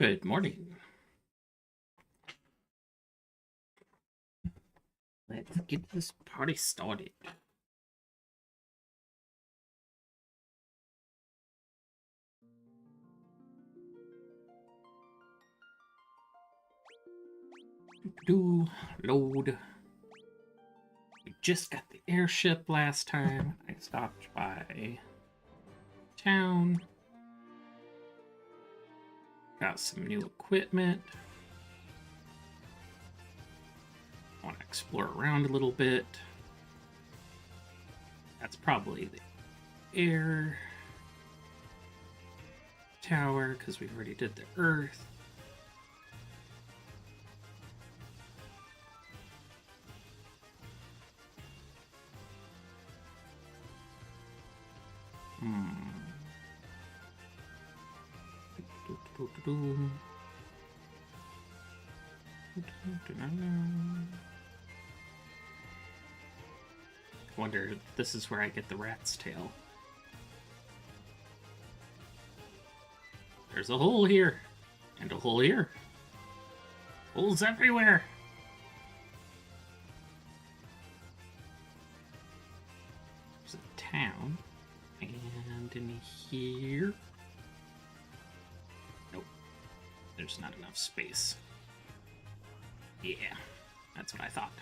Good morning. Let's get this party started. Do load. We just got the airship last time. I stopped by town. Got some new equipment. Want to explore around a little bit. That's probably the air tower because we already did the earth. Wonder if this is where I get the rat's tail. There's a hole here. And a hole here. Holes everywhere. There's a town. And in here... Nope. There's not enough space. Yeah, that's what I thought.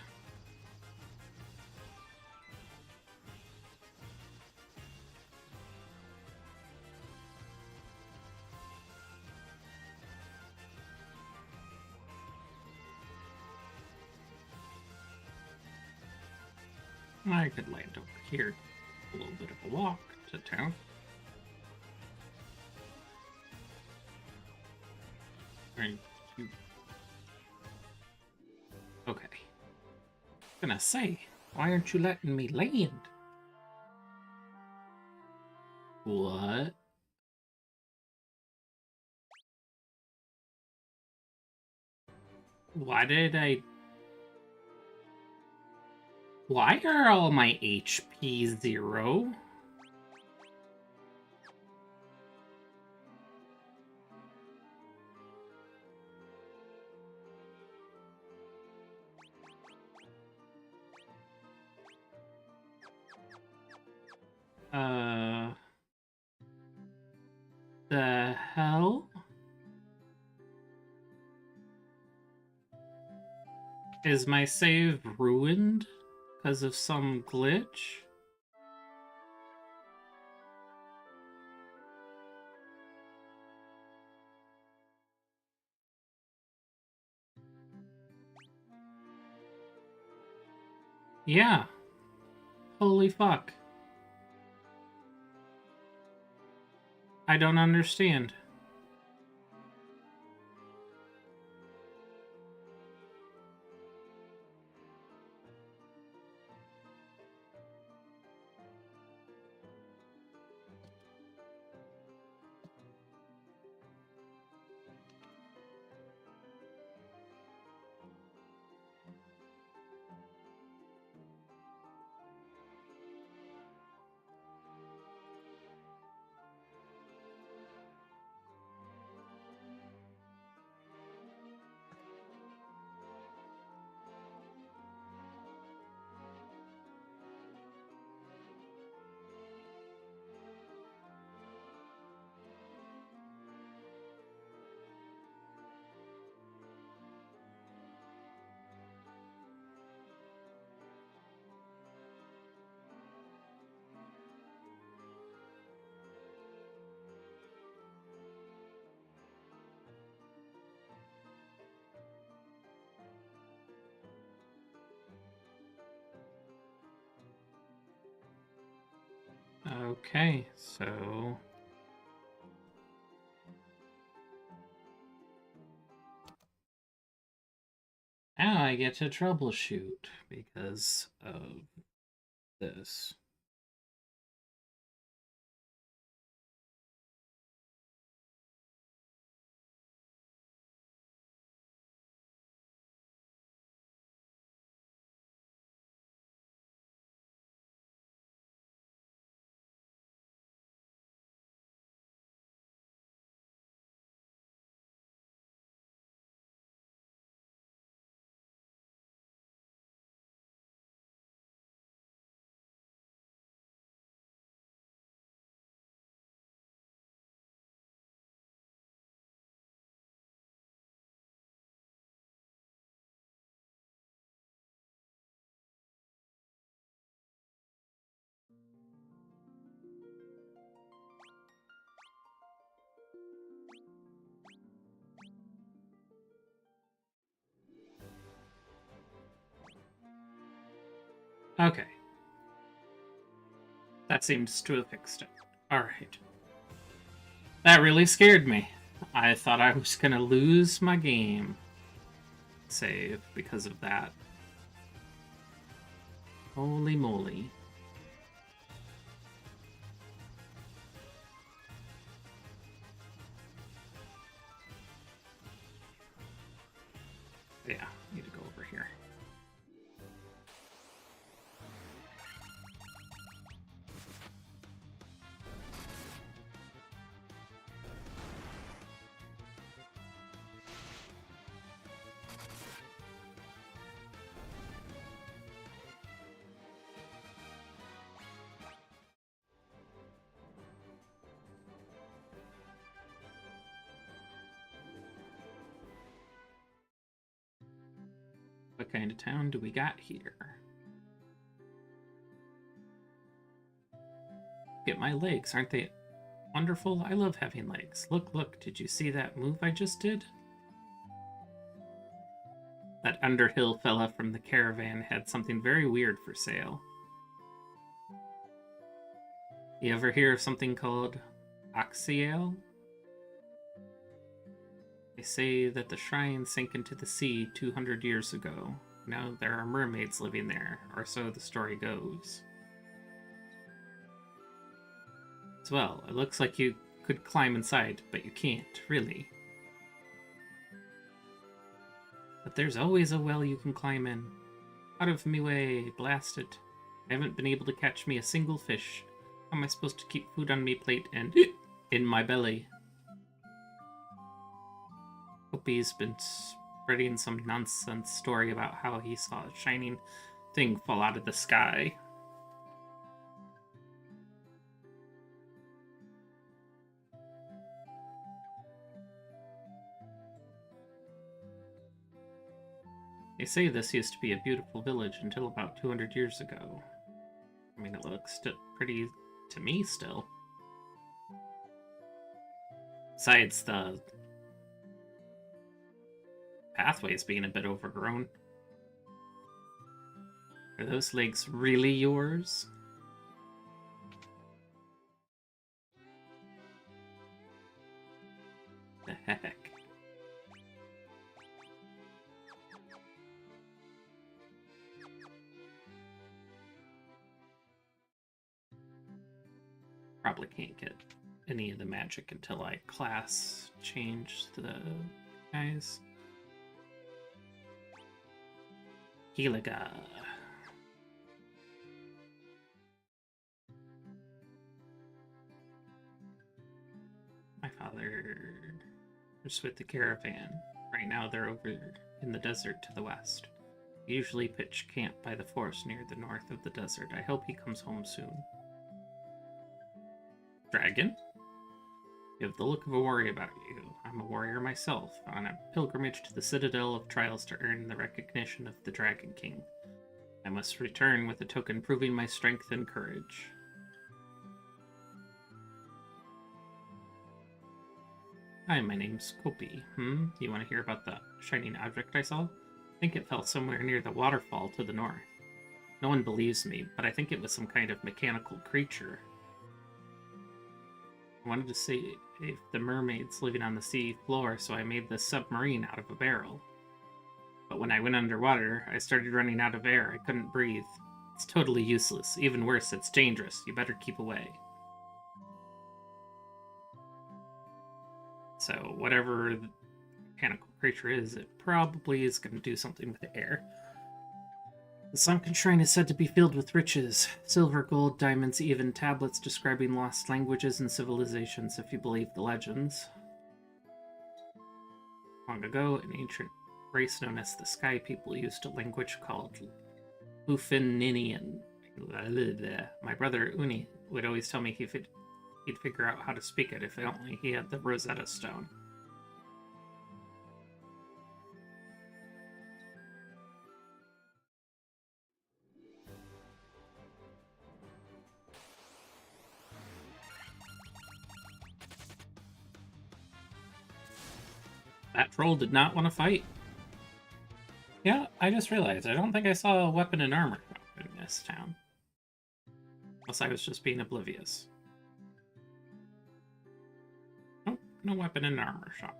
I could land over here. A little bit of a walk to town. Right. Okay. Gonna say, why aren't you letting me land? What? Why did I... Why are all my HP 0? The hell? Is my save ruined because of some glitch? Yeah. Holy fuck. I don't understand. Okay, so... Now I get to troubleshoot because of this. Okay. That seems to have fixed it. Alright. That really scared me. I thought I was gonna lose my game save because of that. Holy moly. Yeah, need to go over here. What kind of town do we got here? Get my legs, aren't they wonderful? I love having legs. Look, look, did you see that move I just did? That Underhill fella from the caravan had something very weird for sale. You ever hear of something called Oxyale? They say that the shrine sank into the sea 200 years ago. Now there are mermaids living there, or so the story goes. As well, it looks like you could climb inside, but you can't, really. But there's always a well you can climb in. Out of me way, blast it. I haven't been able to catch me a single fish. How am I supposed to keep food on me plate and in my belly? Opie's been spreading some nonsense story about how he saw a shining thing fall out of the sky. They say this used to be a beautiful village until about 200 years ago. I mean, it looks pretty to me still. Besides the pathways being a bit overgrown. Are those legs really yours? The heck? Probably can't get any of the magic until I class change the guys. Heliga. My father is with the caravan. Right now they're over in the desert to the west. We usually pitch camp by the forest near the north of the desert. I hope he comes home soon. Dragon? You have the look of a warrior about you. I'm a warrior myself, on a pilgrimage to the Citadel of Trials to earn the recognition of the Dragon King. I must return with a token proving my strength and courage. Hi, my name's Kopi. You want to hear about the shining object I saw? I think it fell somewhere near the waterfall to the north. No one believes me, but I think it was some kind of mechanical creature. I wanted to see if the mermaids living on the sea floor, so I made this submarine out of a barrel. But when I went underwater, I started running out of air. I couldn't breathe. It's totally useless. Even worse, it's dangerous. You better keep away. So whatever the mechanical creature is, it probably is going to do something with the air. The sunken shrine is said to be filled with riches. Silver, gold, diamonds, even tablets describing lost languages and civilizations, if you believe the legends. Long ago, an ancient race known as the Sky People used a language called Lufininian. My brother Uni would always tell me he'd figure out how to speak it if only he had the Rosetta Stone. That troll did not want to fight. Yeah, I just realized I don't think I saw a weapon and armor. this town. Unless I was just being oblivious. Nope, no weapon in an armor shop.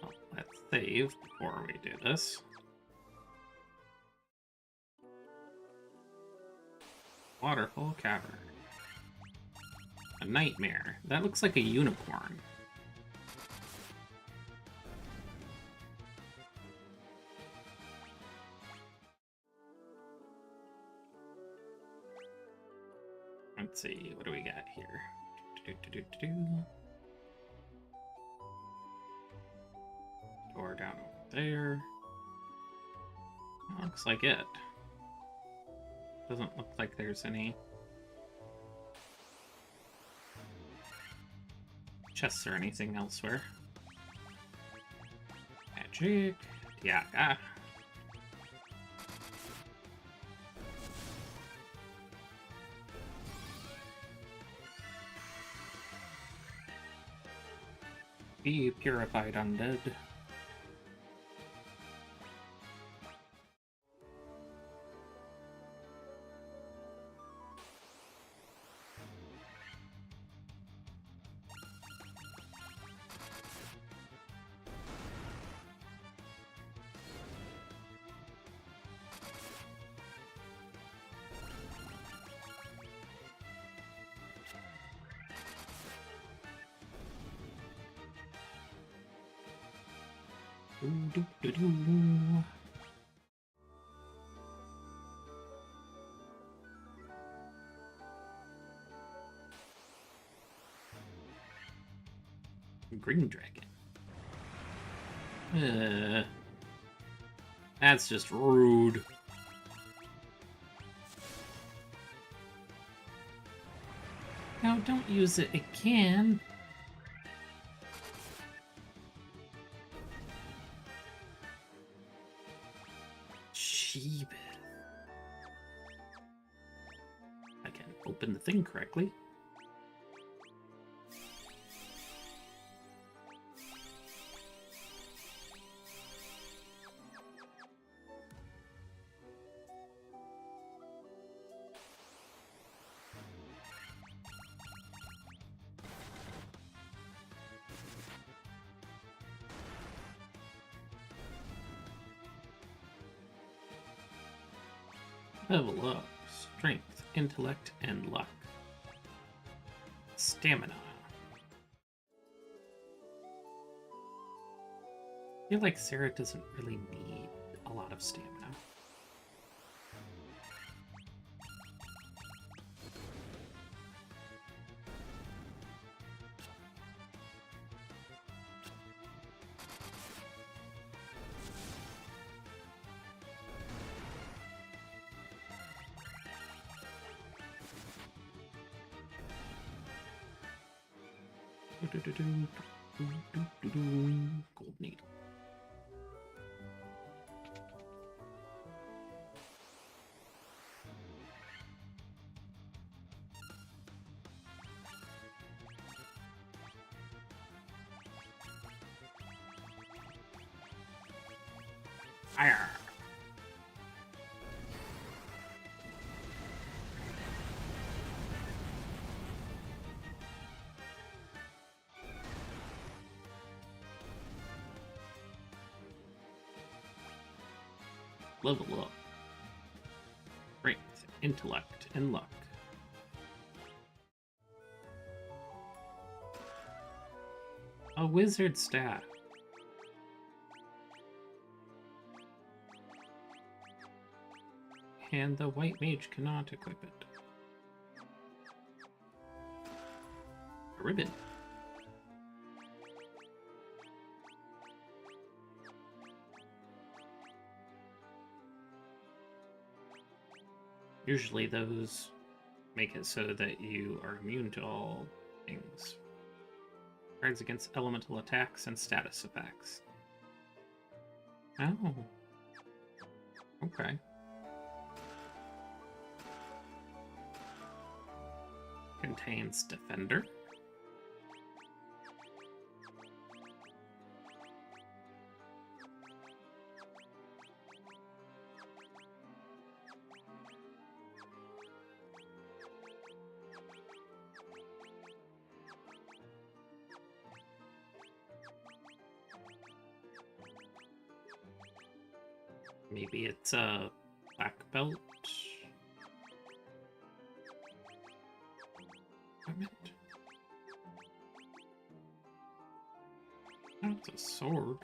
Oh, let's save before we do this. Waterfall Cavern. A nightmare. That looks like a unicorn. Let's see, what do we got here? Door down over there. That looks like it. Doesn't look like there's any chests or anything elsewhere. Magic. Tiaga. Be purified undead. Green dragon. That's just rude. Now don't use it again. Jeebus. I can open the thing correctly. Level up. Strength, intellect, and luck. Stamina. I feel like Sarah doesn't really need a lot of stamina. Gold needle. Fire. Level up. Strength, intellect, and luck. A wizard staff. And the white mage cannot equip it. A ribbon. Usually those make it so that you are immune to all things. Cards against elemental attacks and status effects. Oh. Okay. Contains Defender. Maybe it's a black belt. Damn it. Oh, it's a sword.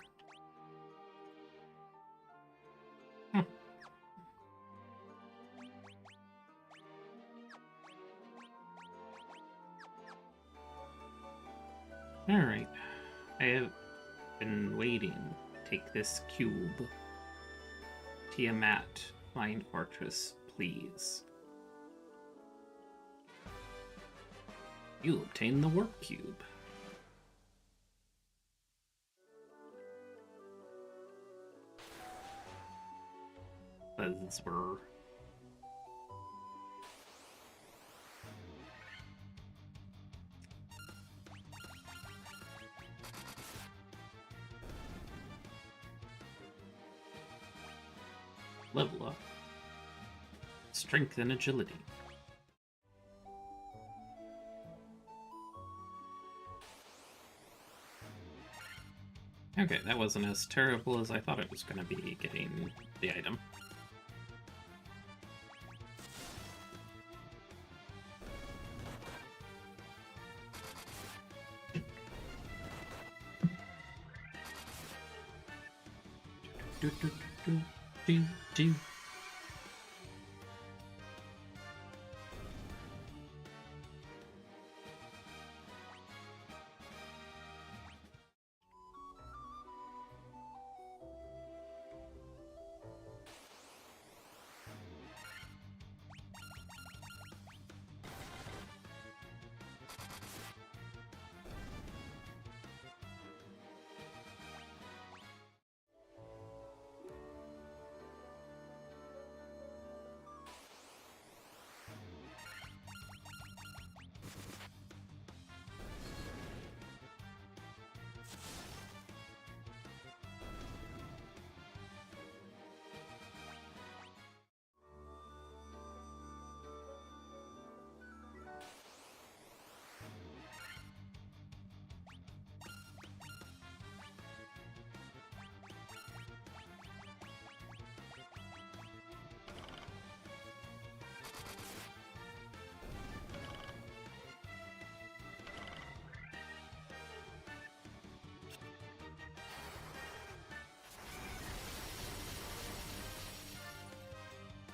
Huh. Alright. I have been waiting. Take this cube. Tiamat, Flying Fortress, please. You obtain the Warp Cube. Buzzword. Level up. Strength and agility. Okay, that wasn't as terrible as I thought it was going to be getting the item. Do.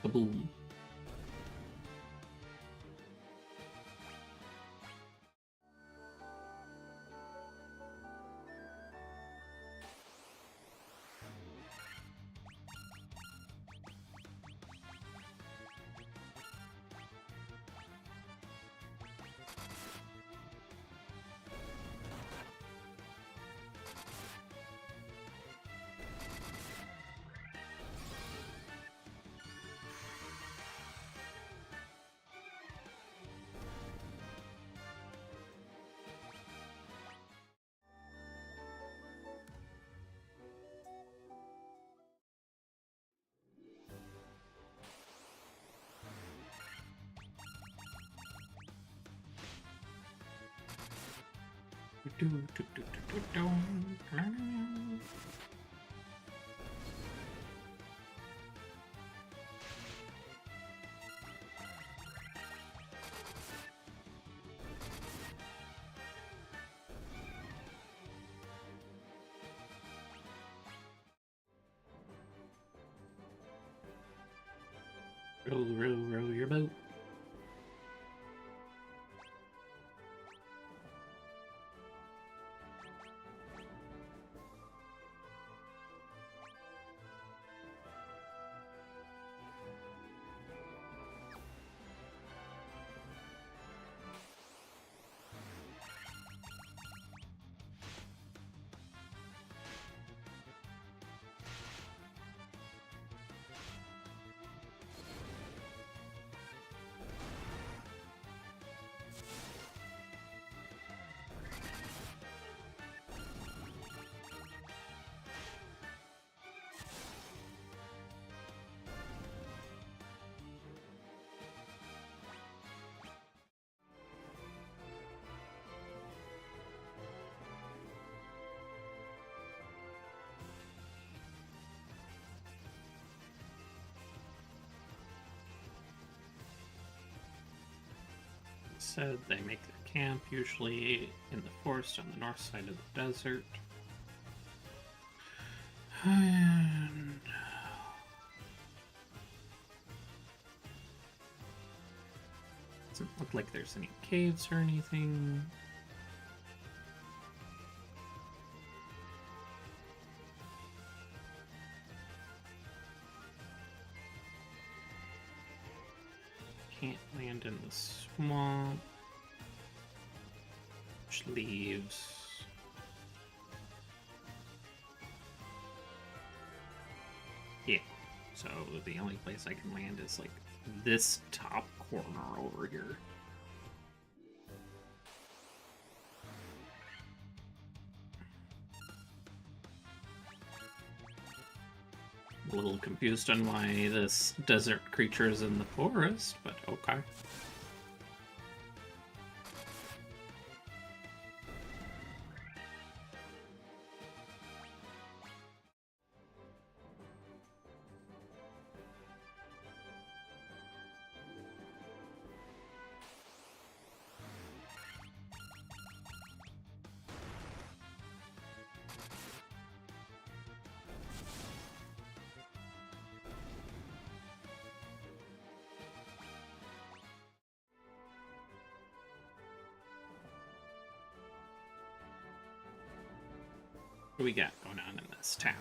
Kaboom. Row, row, row your boat. said, they make their camp usually in the forest on the north side of the desert. And doesn't look like there's any caves or anything. Can't land in the swamp, which leaves yeah. So the only place I can land is like this top corner over here. A little confused on why this desert creature is in the forest, but okay. What do we got going on in this town?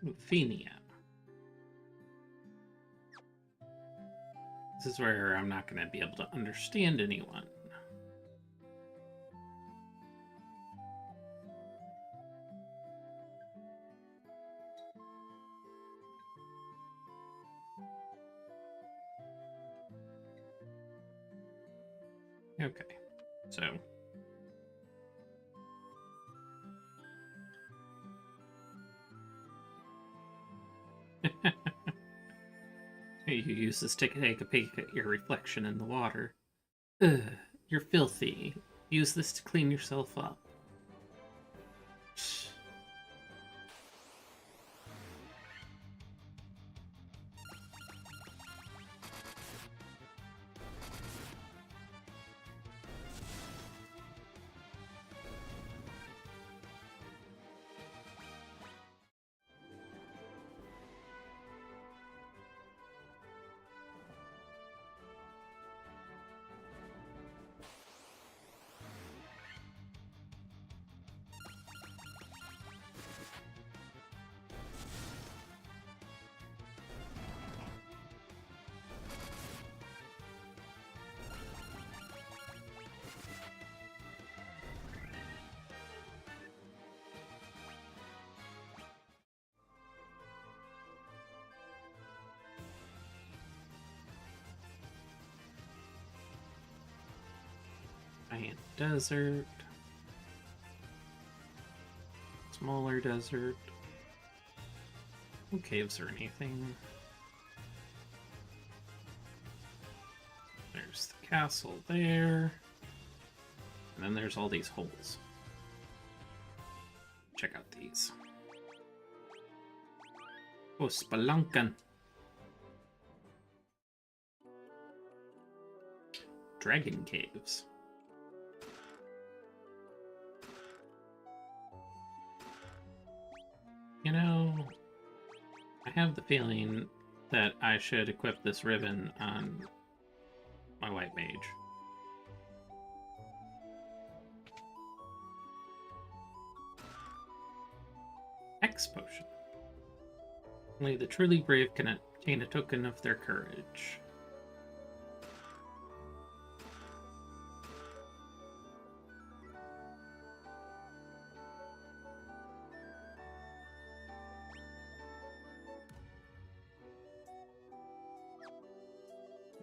Ruthenia. This is where I'm not going to be able to understand anyone. Okay, so you use this to take a peek at your reflection in the water. Ugh, you're filthy. Use this to clean yourself up. Giant desert. Smaller desert. No caves or anything. There's the castle there. And then there's all these holes. Check out these. Oh, spelunkin'. Dragon caves. You know, I have the feeling that I should equip this ribbon on my white mage. X potion. Only the truly brave can obtain a token of their courage.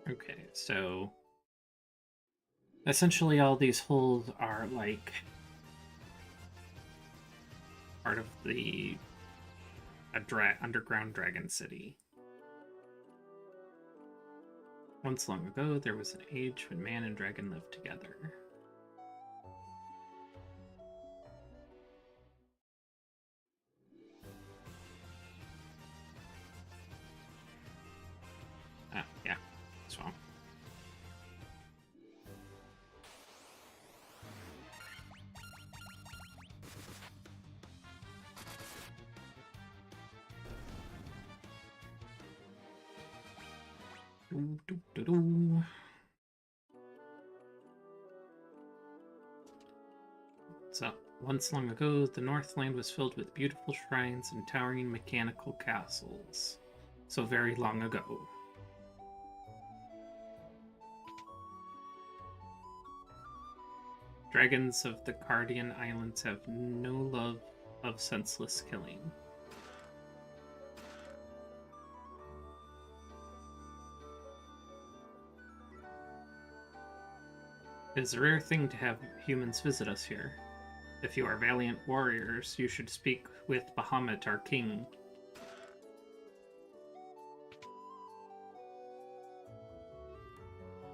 Okay, so essentially all these holes are like part of the underground dragon city. Once long ago, there was an age when man and dragon lived together. Ah, yeah, swamp. Doo, doo, doo, doo. So, once long ago, the Northland was filled with beautiful shrines and towering mechanical castles. So very long ago. Dragons of the Cardian Islands have no love of senseless killing. It is a rare thing to have humans visit us here. If you are valiant warriors, you should speak with Bahamut, our king.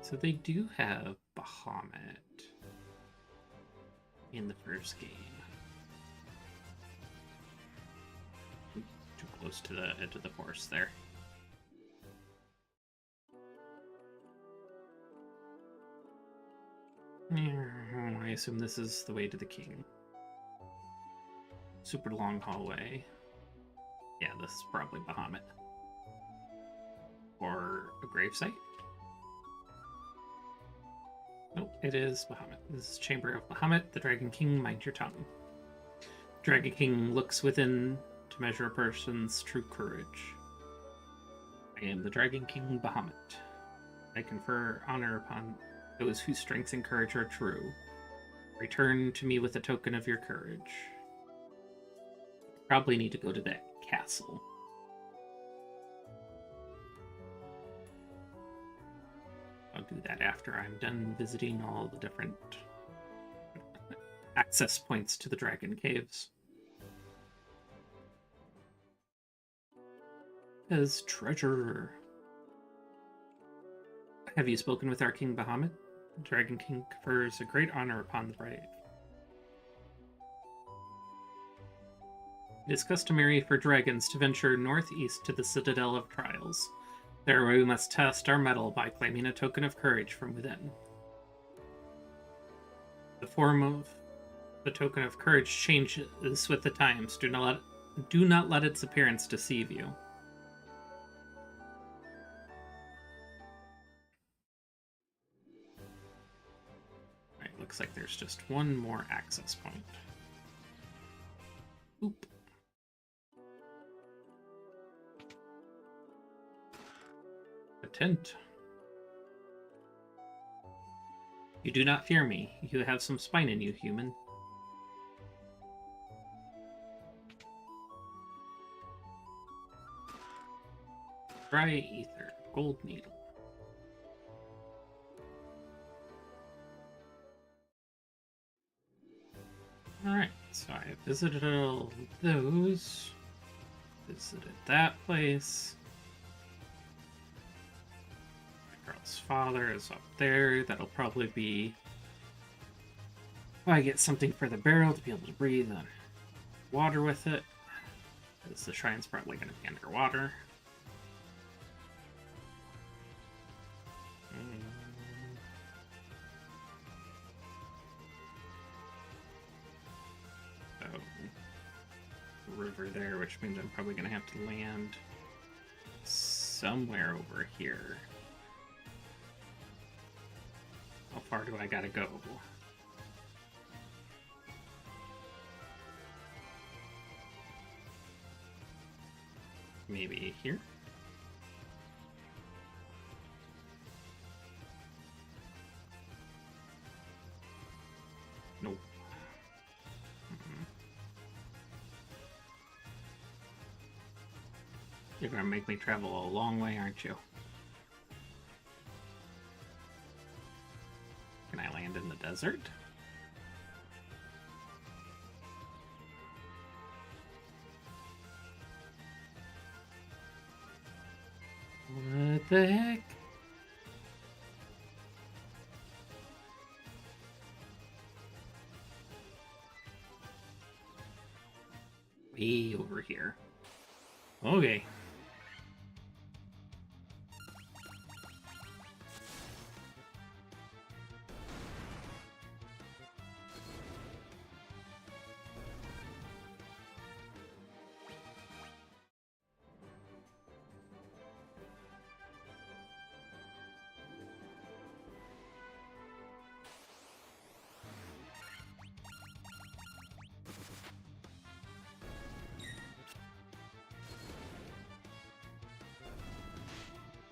So they do have Bahamut in the first game. Too close to the edge of the forest there. I assume this is the way to the king. Super long hallway. Yeah, this is probably Bahamut. Or a gravesite? Nope, it is Bahamut. This is Chamber of Bahamut, the Dragon King, mind your tongue. Dragon King looks within to measure a person's true courage. I am the Dragon King Bahamut. I confer honor upon those whose strength and courage are true. Return to me with a token of your courage. Probably need to go to that castle. I'll do that after I'm done visiting all the different access points to the Dragon Caves. As treasure. Have you spoken with our King Bahamut? Dragon King confers a great honor upon the brave. It is customary for dragons to venture northeast to the Citadel of Trials. There we must test our mettle by claiming a token of courage from within. The form of the token of courage changes with the times. Do not let its appearance deceive you. Alright, looks like there's just one more access point. Oop. A tent. You do not fear me. You have some spine in you, human. Dry ether. Gold needle. Alright, so I visited all those. Visited that place. My girl's father is up there. That'll probably be... if I get something for the barrel to be able to breathe and water with it. Because the shrine's probably going to be underwater. River there, which means I'm probably going to have to land somewhere over here. How far do I gotta go? Maybe here? Nope. You're gonna make me travel a long way, aren't you? Can I land in the desert? What the heck? Okay.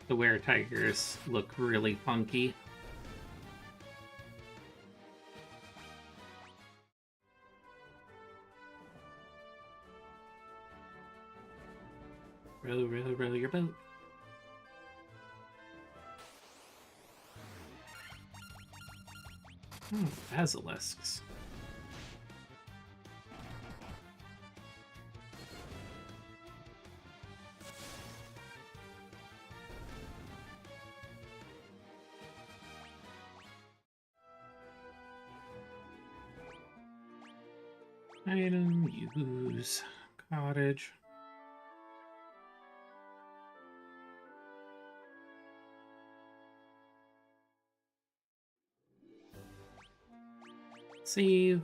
The were-tigers look really funky. Row, row, row your boat. Oh, basilisks. Item, use, cottage. Save.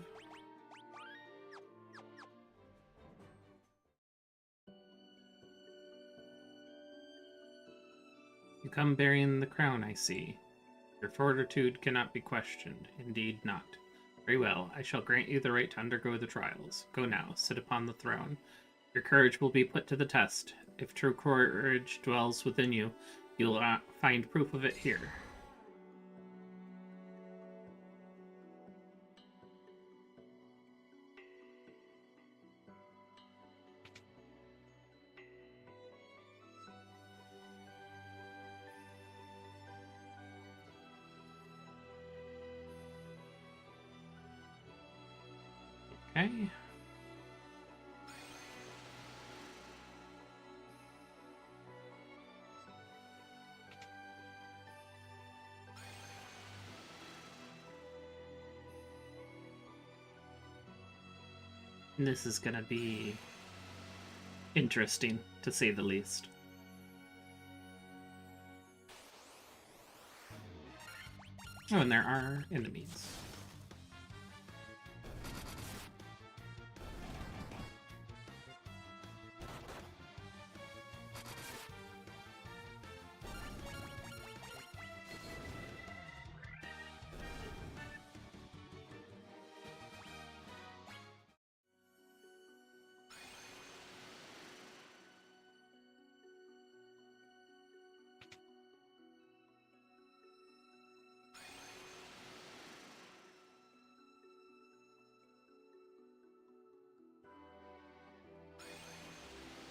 You come bearing the crown, I see. Your fortitude cannot be questioned. Indeed not. Very well, I shall grant you the right to undergo the trials. Go now, sit upon the throne. Your courage will be put to the test. If true courage dwells within you, you'll find proof of it here. Okay. This is gonna be interesting, to say the least. Oh, and there are enemies.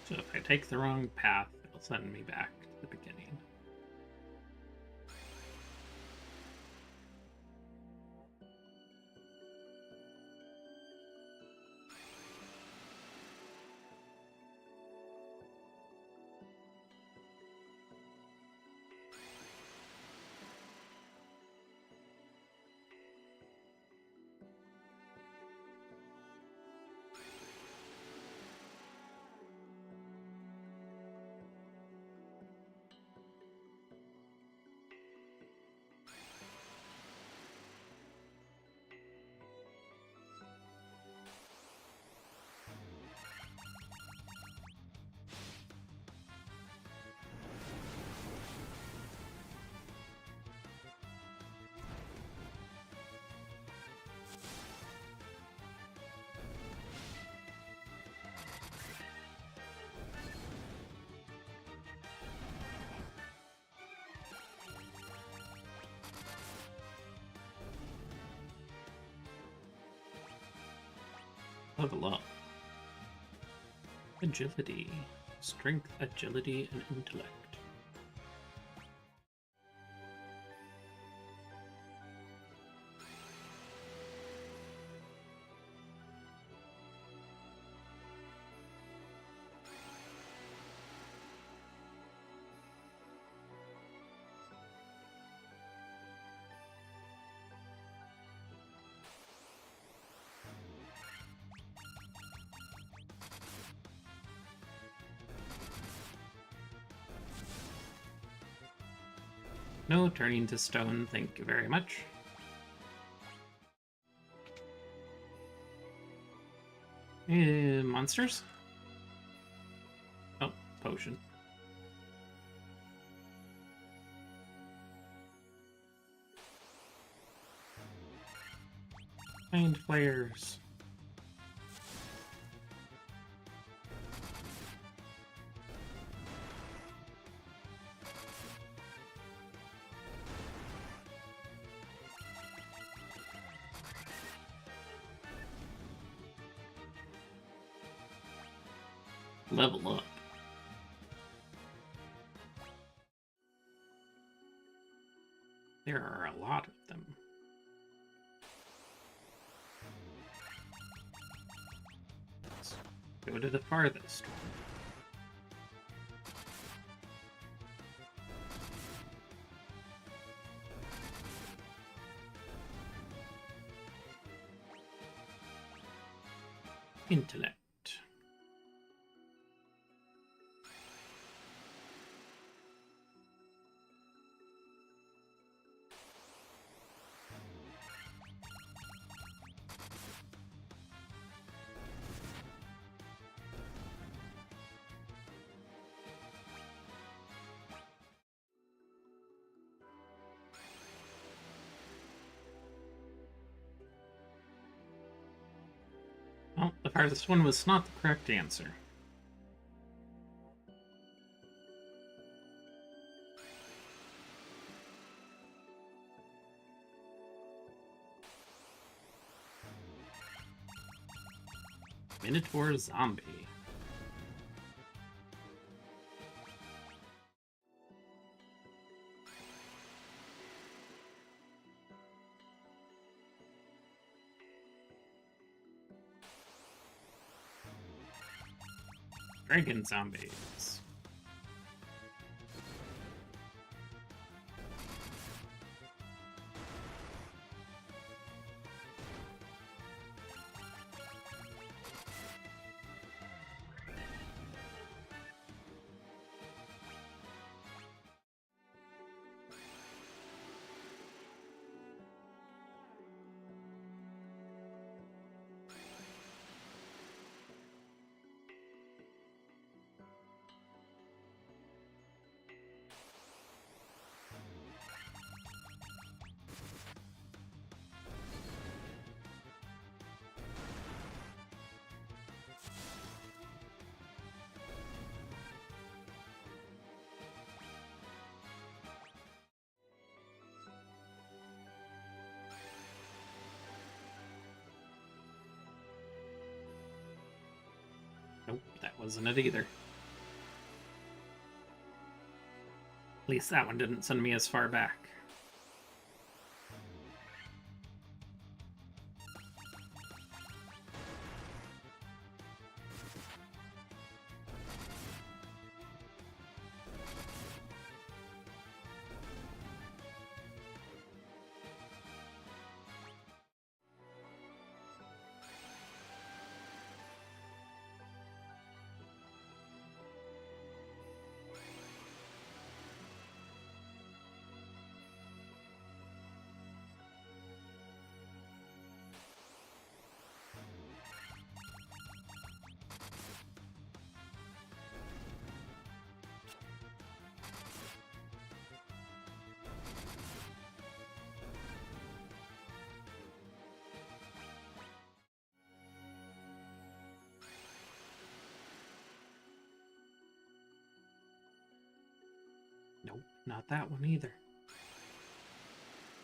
So if I take the wrong path, it'll send me back to the beginning. Level up. Agility. Strength, agility, and intellect. No turning to stone, thank you very much. Monsters? Oh, potion. Mind flayers. Level up. There are a lot of them. Let's go to the farthest one. Intellect. Well, the farthest one was not the correct answer. Minotaur zombie. Dragon zombies. Nope, that wasn't it either. At least that one didn't send me as far back. Nope, not that one either.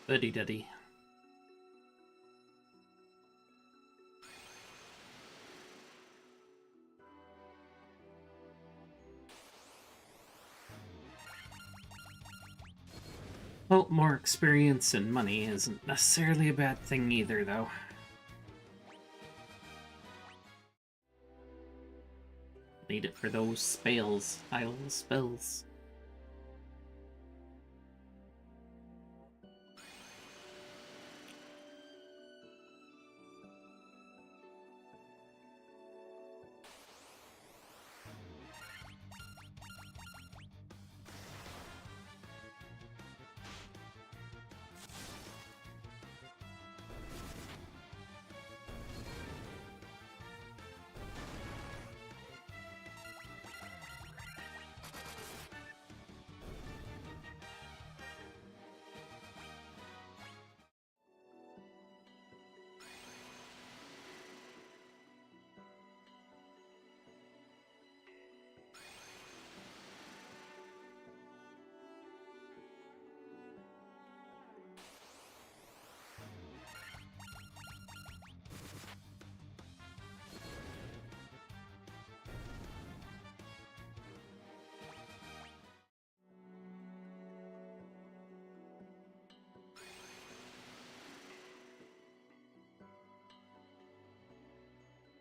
Fuddy-duddy. Well, more experience and money isn't necessarily a bad thing either, though. Need it for those spells, idle spells.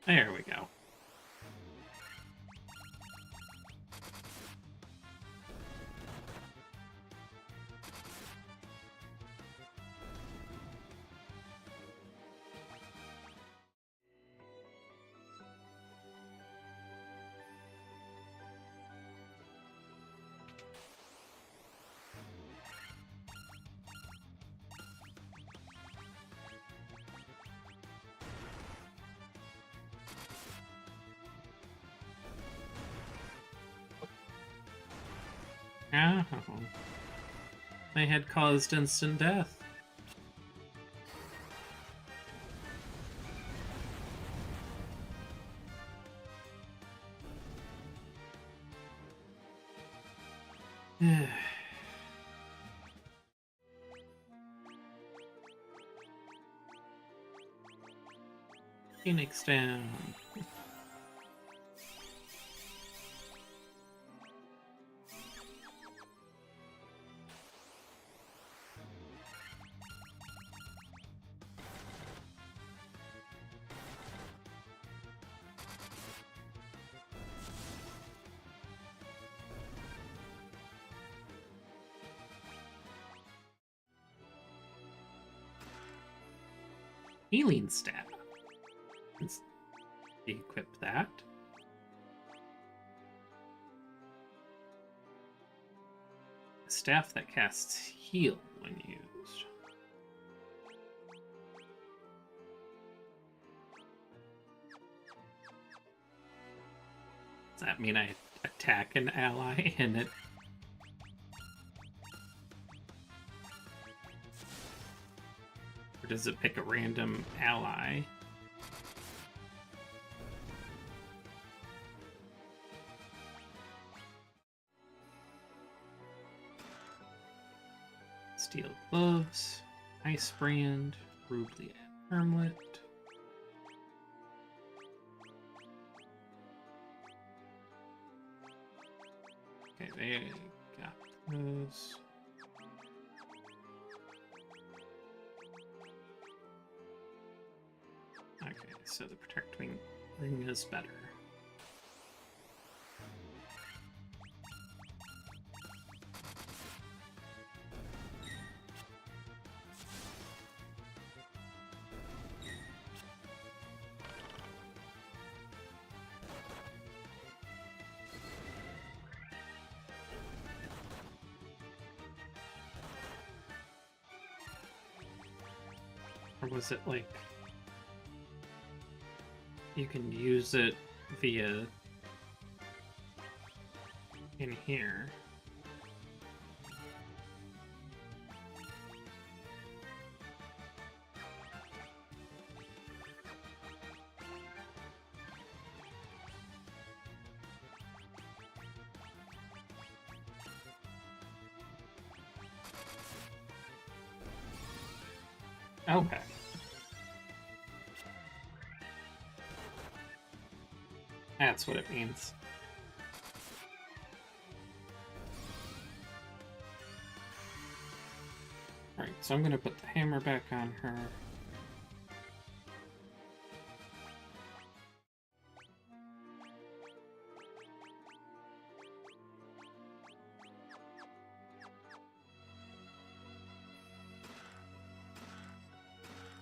There we go. Oh. They had caused instant death. Phoenix down. Healing staff. Let's equip that. A staff that casts heal when used. Does that mean I attack an ally and it... Or does it pick a random ally? Steel gloves, ice brand, Rubly armlet. Okay, they got those. Okay, so the protect wing ring is better. Or was it like you can use it via in here? Okay. That's what it means. Alright, so I'm gonna put the hammer back on her.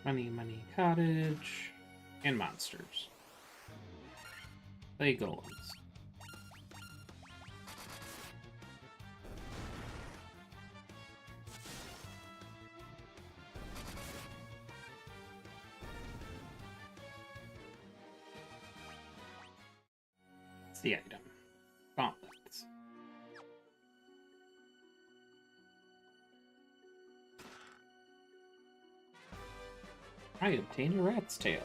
Money cottage, and monsters. Play golems. It's the item. Gauntlets. I obtained a rat's tail.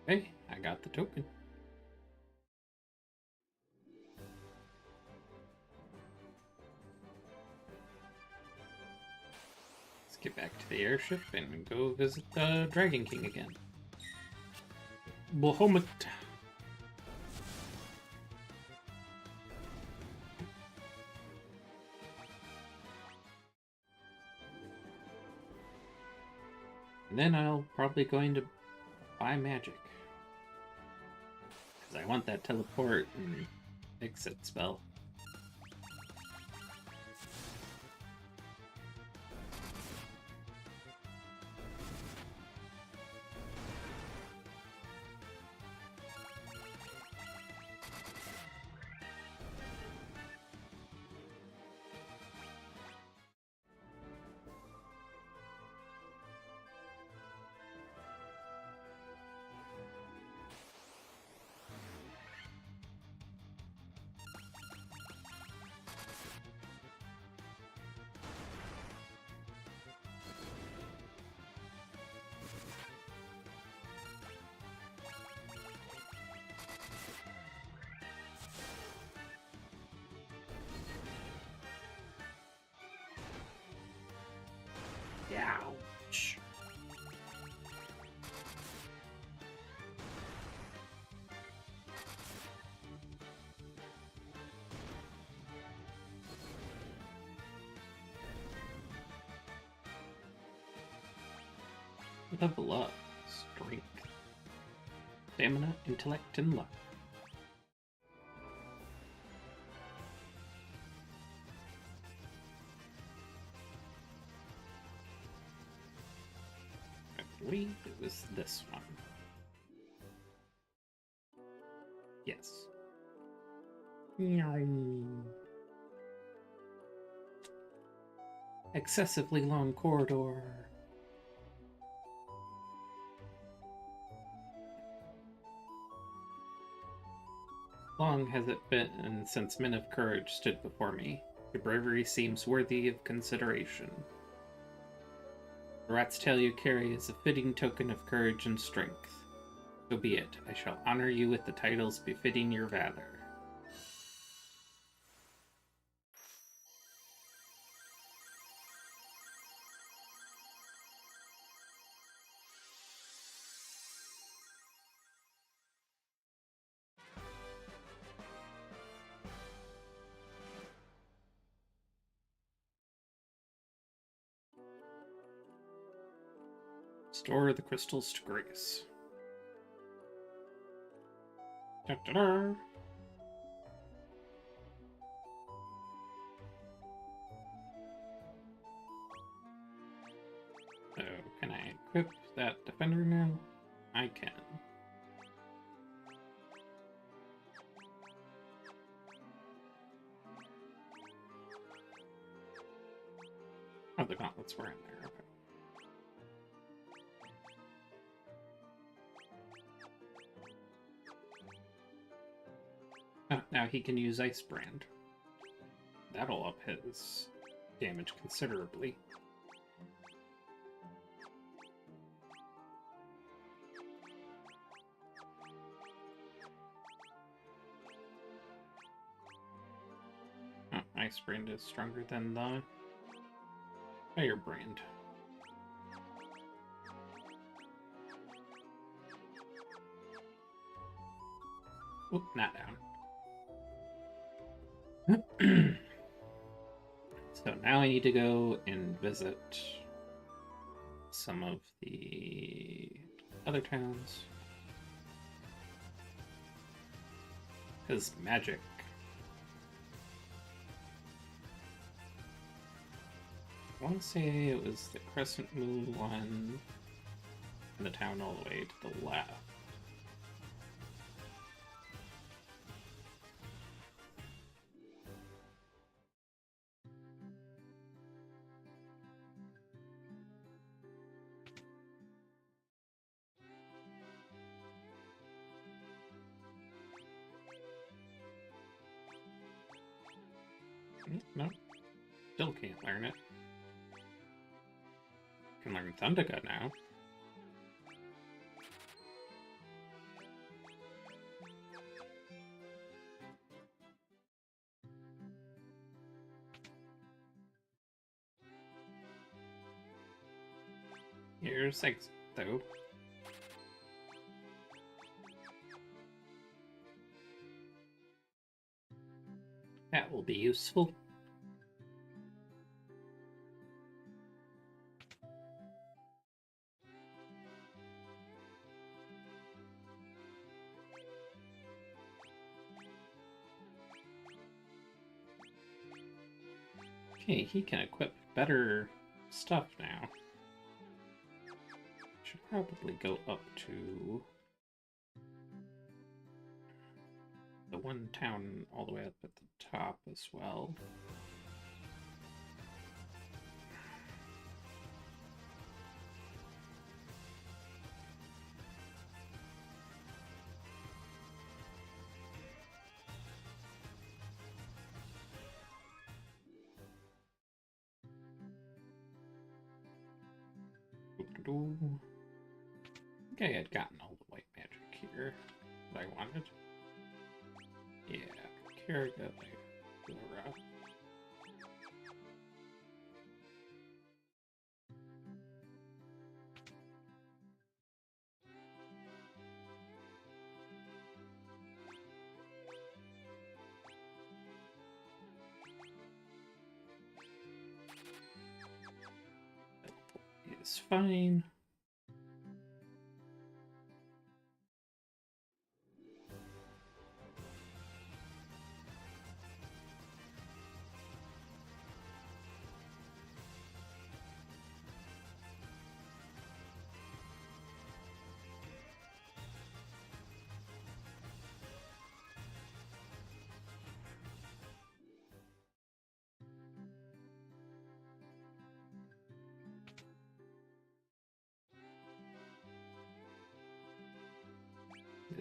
Hey, I got the token. Let's get back to the airship and go visit the Dragon King again. Bahamut. And then I'll probably going to buy magic. Because I want that teleport and exit spell. Ouch. Level up. Strength. Stamina, intellect, and luck. I believe it was this one. Yes. Excessively long corridor. Long has it been since men of courage stood before me. Your bravery seems worthy of consideration. The rat's tail you carry is a fitting token of courage and strength. So be it. I shall honor you with the titles befitting your valor. Store the crystals to grace. Da-da-da. So, can I equip that defender now? I can. Oh, the gauntlets were in there, okay. Oh, now he can use Ice Brand. That'll up his damage considerably. Oh, Ice Brand is stronger than the Fire Brand. Oop, not down. So now I need to go and visit some of the other towns. Because magic. I want to say it was the Crescent Moon one in the town all the way to the left. No, still can't learn it. Can learn Thundaga now. Here's exit, though. That will be useful. Okay, he can equip better stuff now. Should probably go up to the one town all the way up at the top as well. I think I had gotten all the white magic here that I wanted. Yeah, Karaga, Laura. Is fine.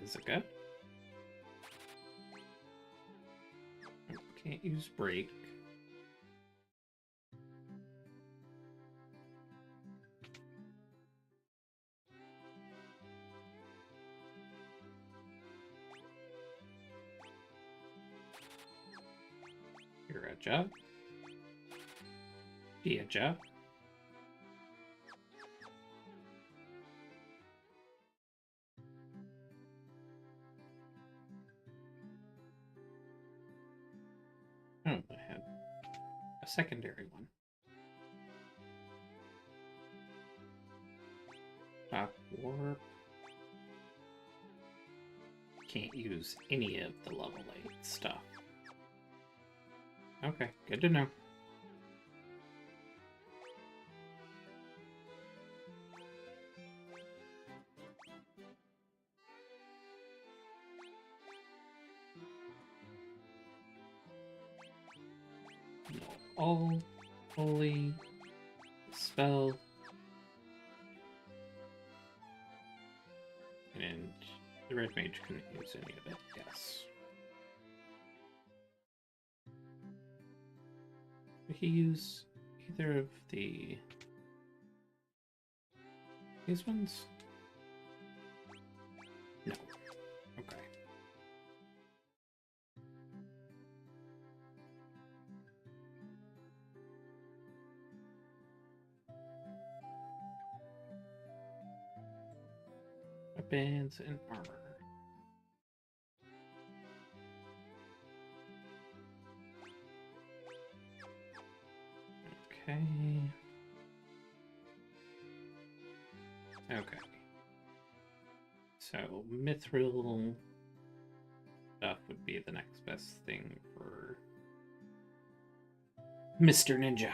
Is it good? Can't use break. Iraja. Diaja. Oh, I had a secondary one. Top warp. Can't use any of the level 8 stuff. Okay, good to know. All holy spell, and the red mage couldn't use any of it. Yes. Did he use either of these ones? No. Okay. Weapons and armor. Okay. Okay. So mithril stuff would be the next best thing for Mr. Ninja.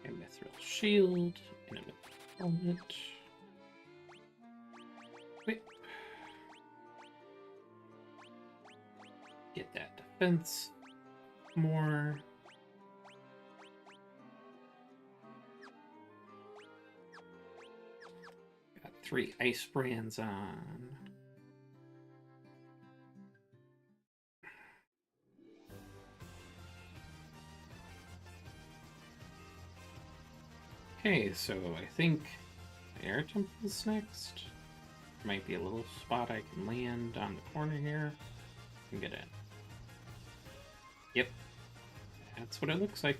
A mithril shield and a mithril helmet. Wait. Get that defense more. Got 3 ice brands on. Okay, so I think Air Temple's next. Might be a little spot I can land on the corner here and get in. Yep, that's what it looks like.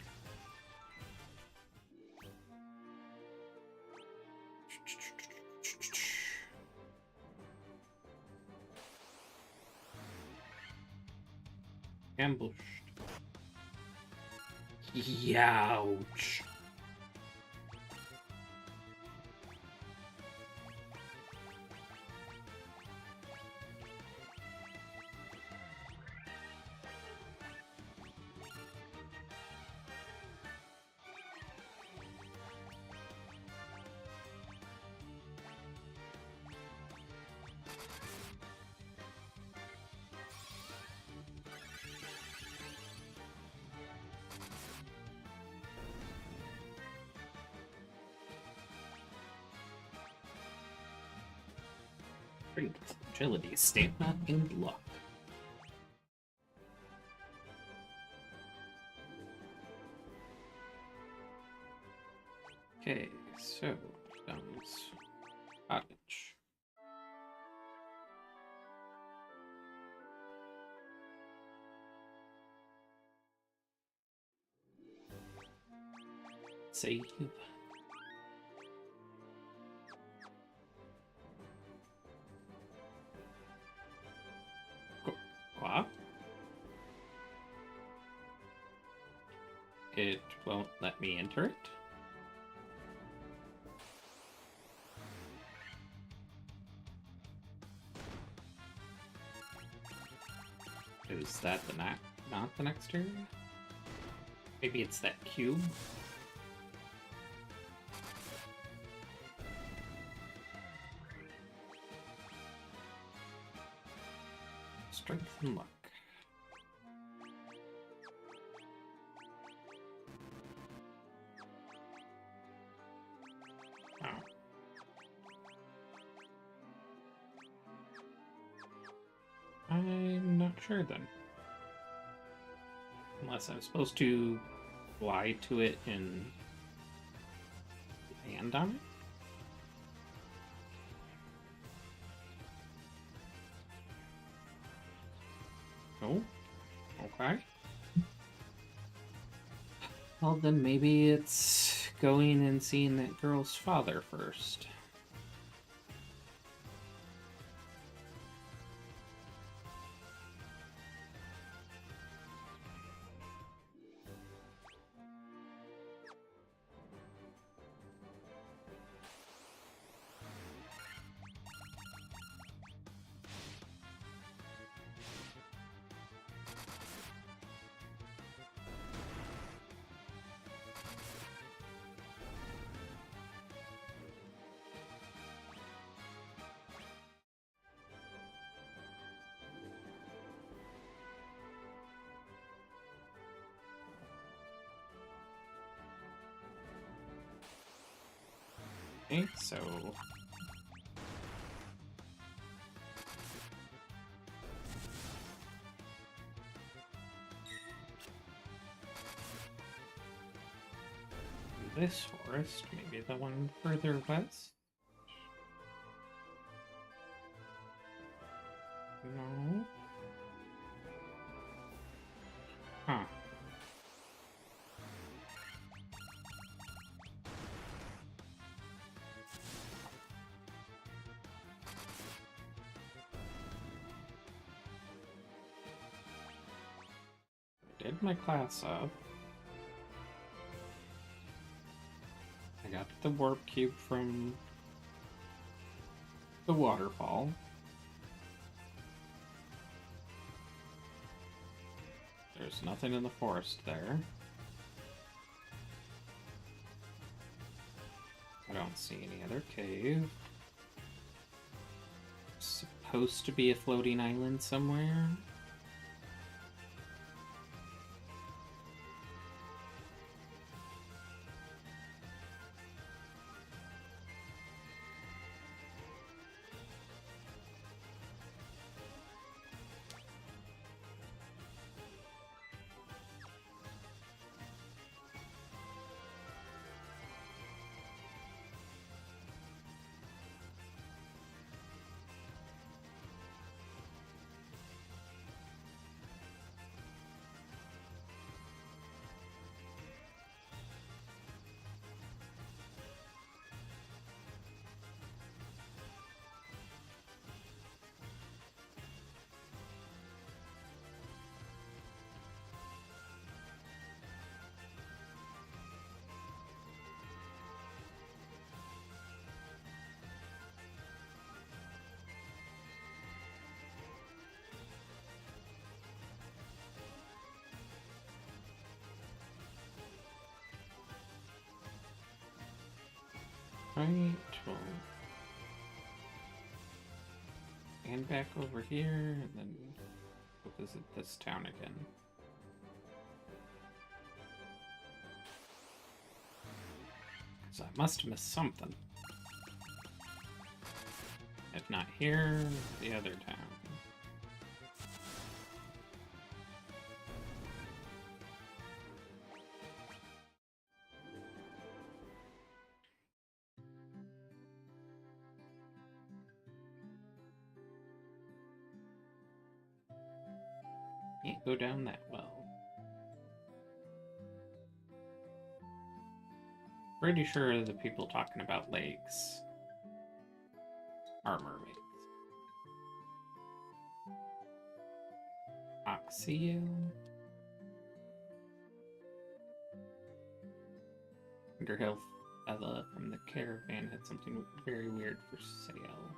Ambushed. Youch. Agility, stamina, and luck. Okay, so Stone's Cottage. Save. What? It won't let me enter it? Is that the not the next area? Maybe it's that cube? Strength and luck. Oh. I'm not sure then. Unless I'm supposed to fly to it and land on it? Oh, okay. Well, then maybe it's going and seeing that girl's father first. Okay, so this forest, maybe the one further west? No. Huh. Did my class up. I got the warp cube from the waterfall. There's nothing in the forest there. I don't see any other cave. Supposed to be a floating island somewhere. Right, well, and back over here, and then go visit this town again. So I must have missed something. If not here, the other town. Can't go down that well. Pretty sure the people talking about lakes are mermaids. Oxio. Underhill fella from the caravan had something very weird for sale.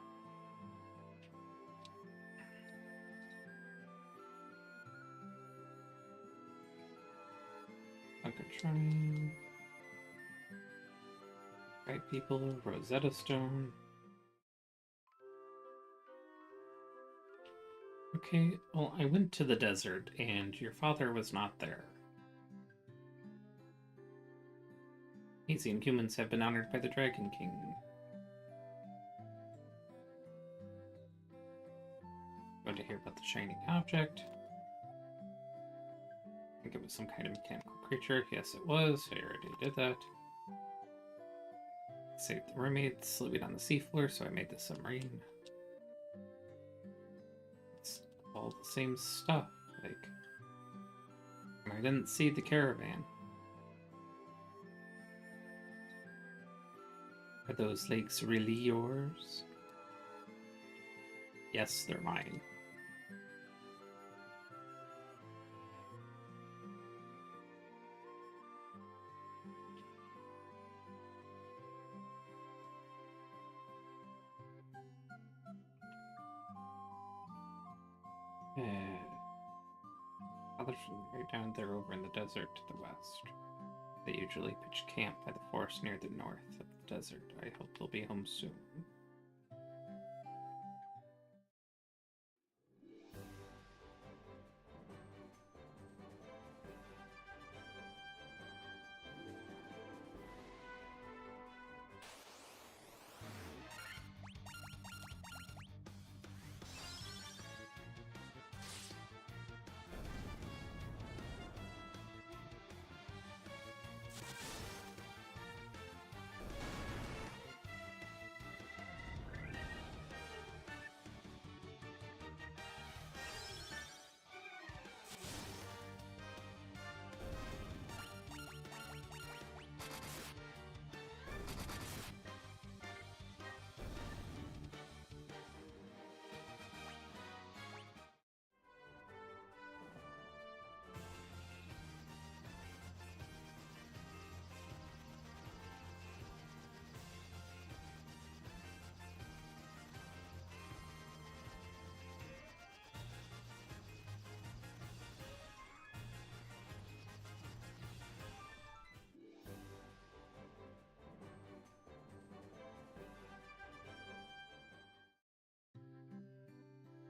Uncatron. Right people, Rosetta Stone. Okay, well, I went to the desert and your father was not there. Easy and humans have been honored by the Dragon King. Going to hear about the shining object. I think it was some kind of mechanical creature. Yes, it was. I already did that. Saved the mermaids, living on the seafloor, so I made the submarine. It's all the same stuff. Like, I didn't see the caravan. Are those lakes really yours? Yes, they're mine. Others right down there over in the desert to the west. They usually pitch camp by the forest near the north of the desert. I hope they'll be home soon.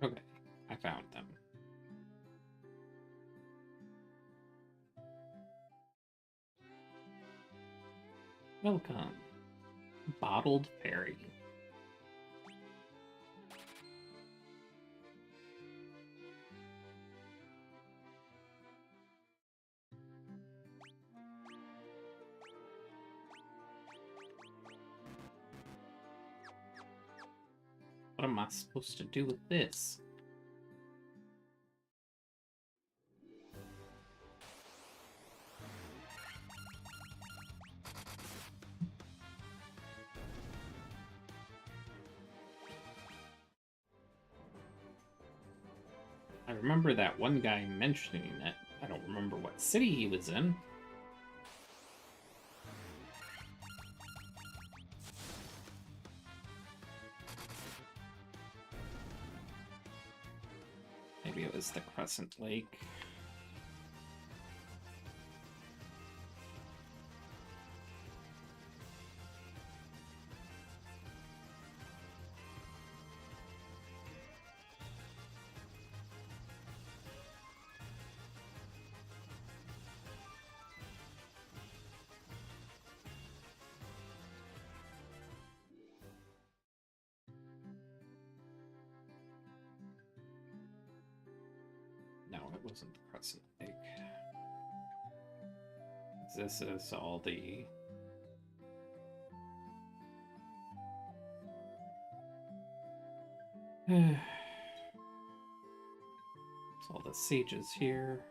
Okay, I found them. Welcome, Bottled Fairy. What am I supposed to do with this? I remember that one guy mentioning it. I don't remember what city he was in. Maybe it was the Crescent Lake. it wasn't the crescent egg. This is all the... It's all the sages here.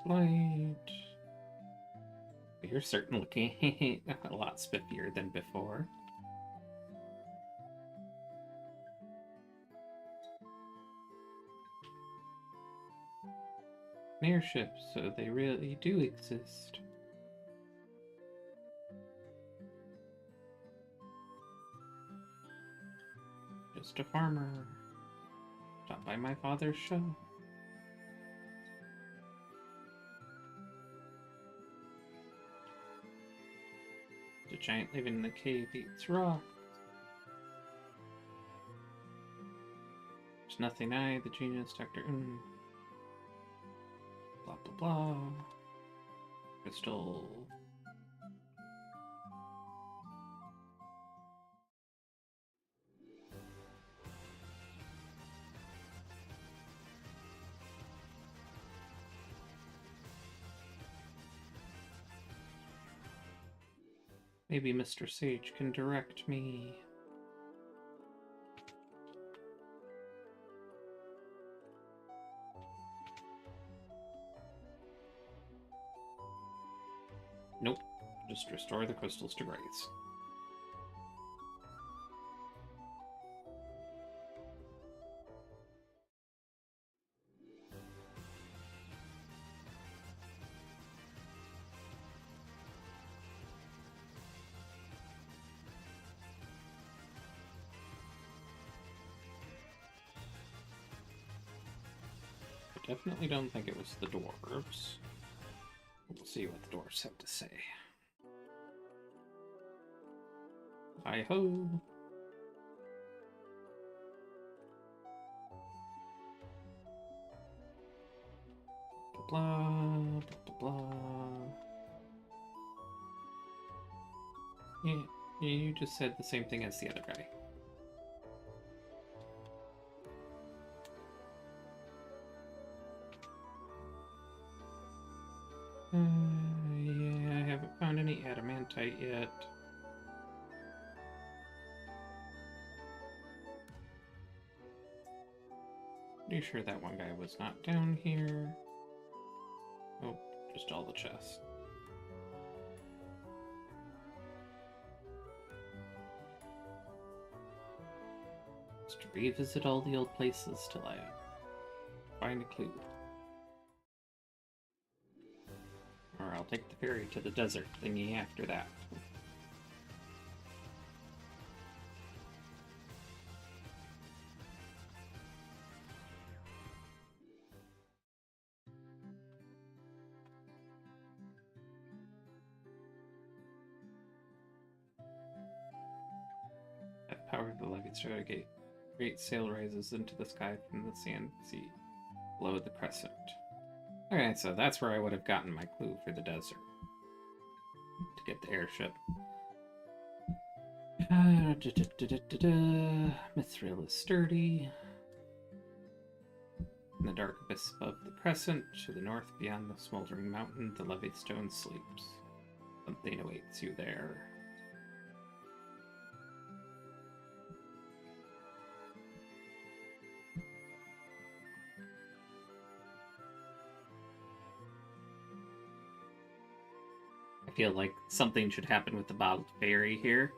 Light. You're certainly looking a lot spiffier than before. Airships, so they really do exist. Just a farmer. Stopped by my father's show. The giant living in the cave eats rock. There's nothing I, the genius, Dr. Blah blah blah. Crystal. Maybe Mr. Sage can direct me. Nope. Just restore the crystals to Grace. I definitely don't think it was the dwarves. We'll see what the dwarves have to say. Hi-ho! Blah, blah, blah, blah. Yeah, you just said the same thing as the other guy. Yeah, I haven't found any adamantite yet. Pretty sure that one guy was not down here. Oh, just all the chests. Just to revisit all the old places till I find a clue. Or I'll take the ferry to the desert thingy after that. That power of the Levied Stargate. Great sail rises into the sky from the sand sea below the crescent. Okay, so that's where I would have gotten my clue for the desert. To get the airship. Mithril is sturdy. In the dark abyss above the crescent, to the north beyond the smoldering mountain, the levied stone sleeps. Something awaits you there. I feel like something should happen with the bottled fairy here.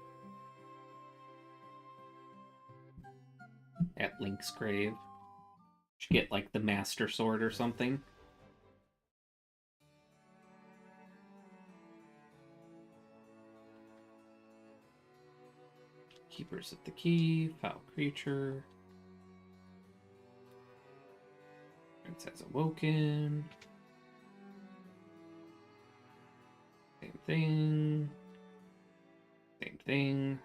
At Link's grave. Should get like the Master Sword or something. Keepers of the Key, Foul Creature. Prince has awoken. thing. Same thing.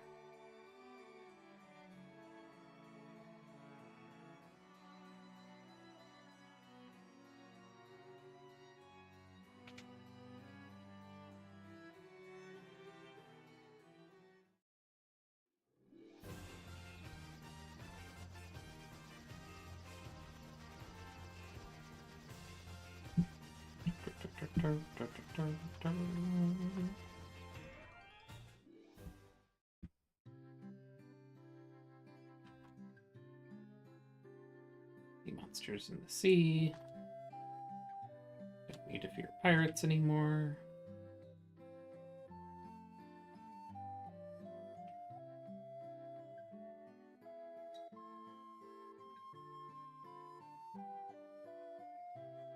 The monsters in the sea. Don't need to fear pirates anymore.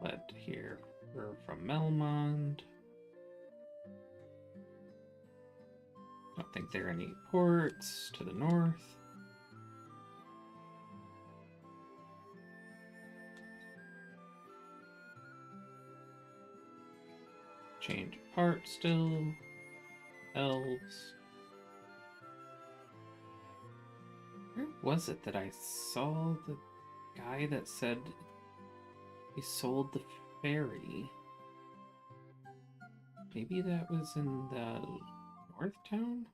Led here we're from Melmond. Don't think there are any ports to the north. Change of heart still. Elves. Where was it that I saw the guy that said he sold the ferry? Maybe that was in the North Town?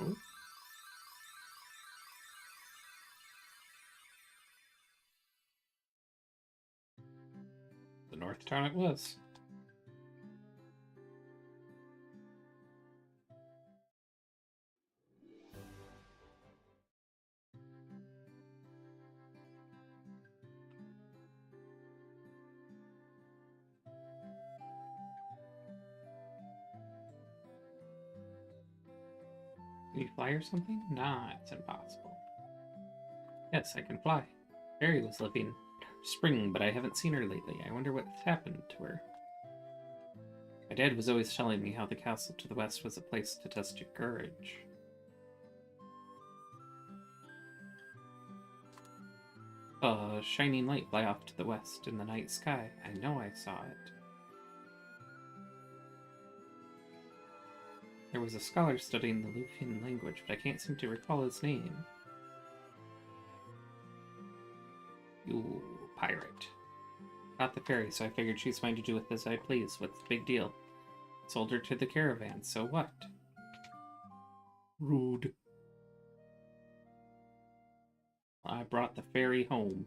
Oh. The North Town it was. Can you fly or something? Nah, it's impossible. Yes, I can fly. Fairy was living spring, but I haven't seen her lately. I wonder what's happened to her. My dad was always telling me how the castle to the west was a place to test your courage. A shining light fly off to the west in the night sky. I know I saw it. There was a scholar studying the Lufian language, but I can't seem to recall his name. You pirate. Got the ferry, so I figured she's fine to do with as I please. What's the big deal? Sold her to the caravan, so what? Rude. I brought the ferry home.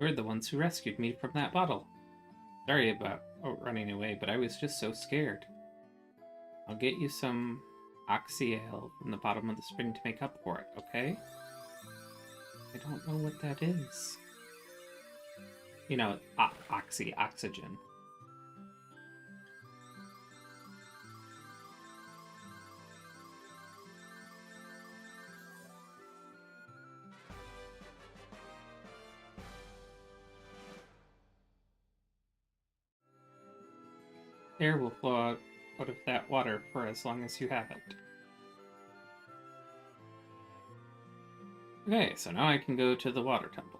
You're the ones who rescued me from that bottle. Sorry about running away, but I was just so scared. I'll get you some oxy ale from the bottom of the spring to make up for it, okay? I don't know what that is. You know, oxygen. Air will flow out of that water for as long as you have it. Okay, so now I can go to the water temple.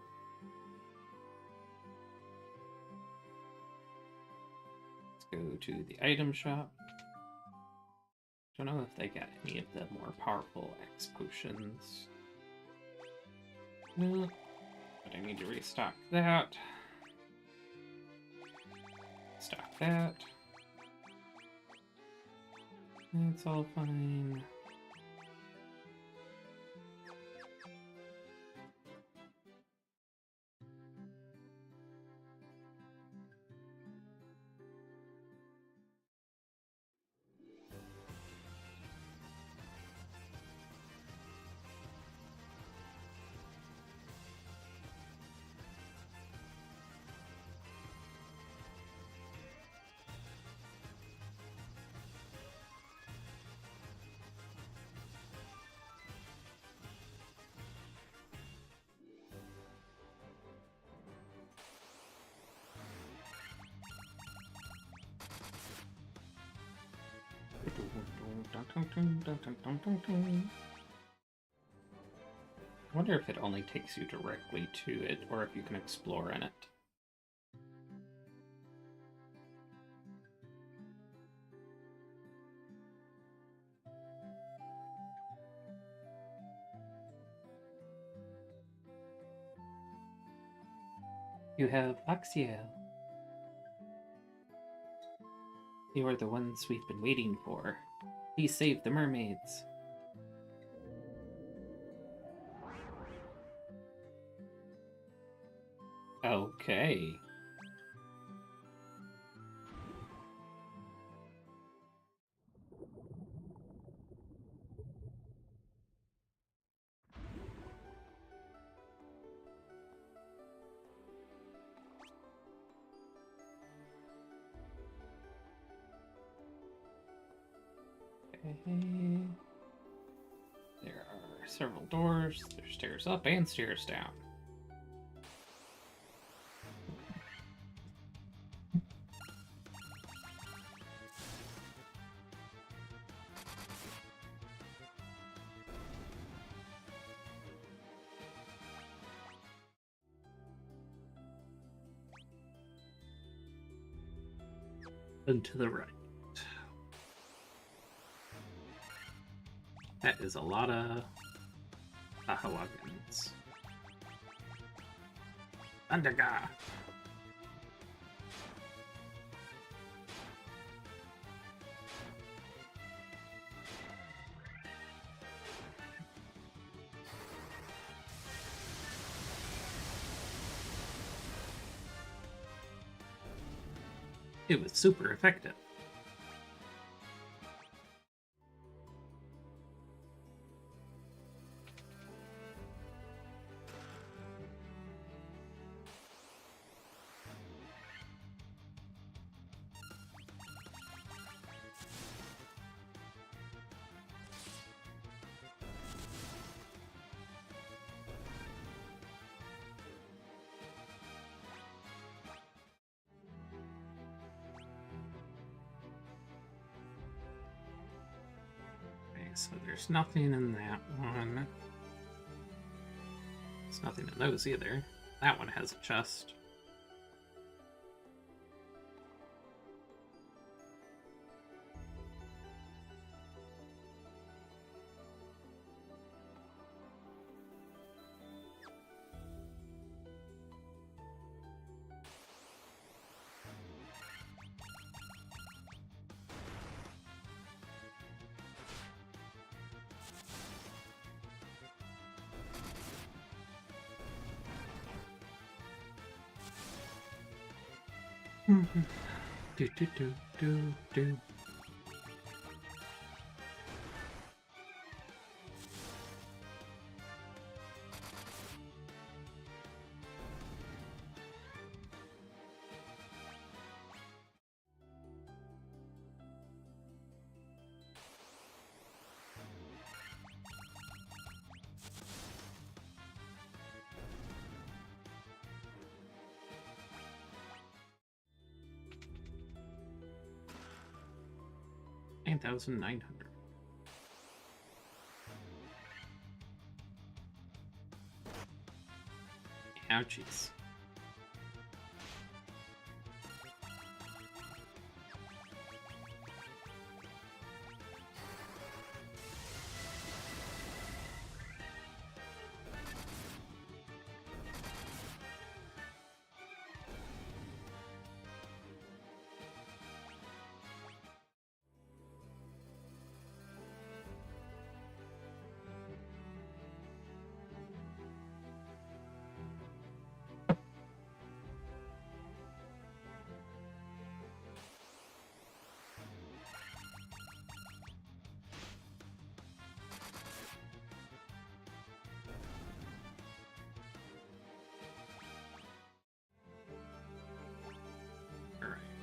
Let's go to the item shop. Don't know if they got any of the more powerful X potions. No, but I need to restock that. Stock that. It's all fine. I wonder if it only takes you directly to it, or if you can explore in it. You have Axiel. You are the ones we've been waiting for. Please save the mermaids. Okay. Okay. There are several doors. There's stairs up and stairs down. And to the right. That is a lot of Ahawagans. Underga. It was super effective. So there's nothing in that one. There's nothing in those either. That one has a chest. Do do do do do. $9,900. Ouchies.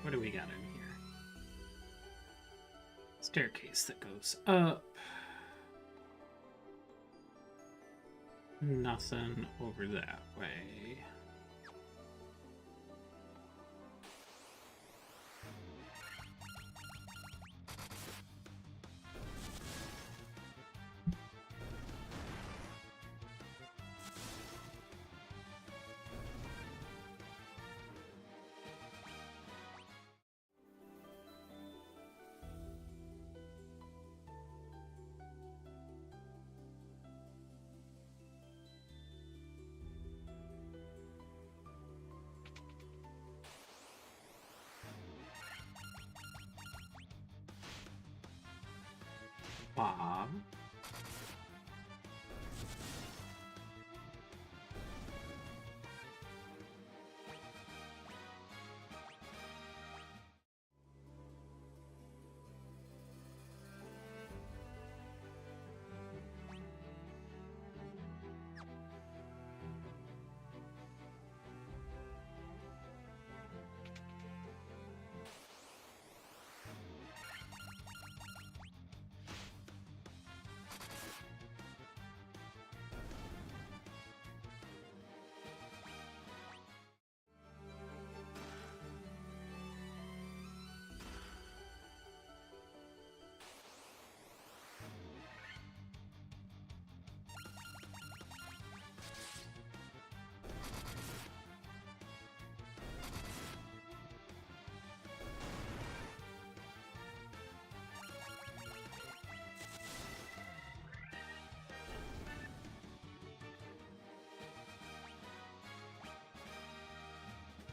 What do we got in here? Staircase that goes up. Nothing over that way. Bob.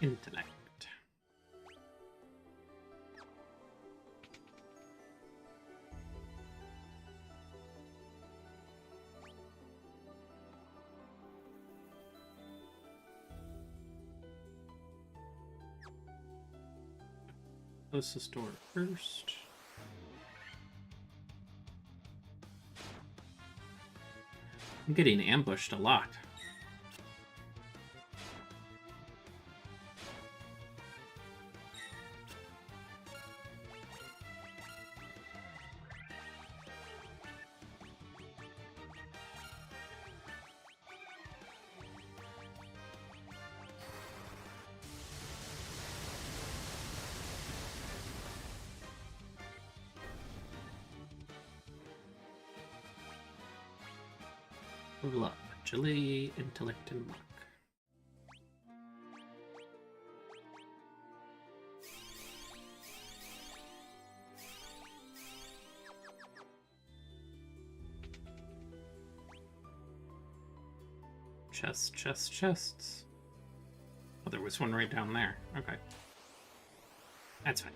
Intellect. Closest door first. I'm getting ambushed a lot. Level up. Agility, intellect, and luck. Chests. Oh, there was one right down there. Okay. That's fine.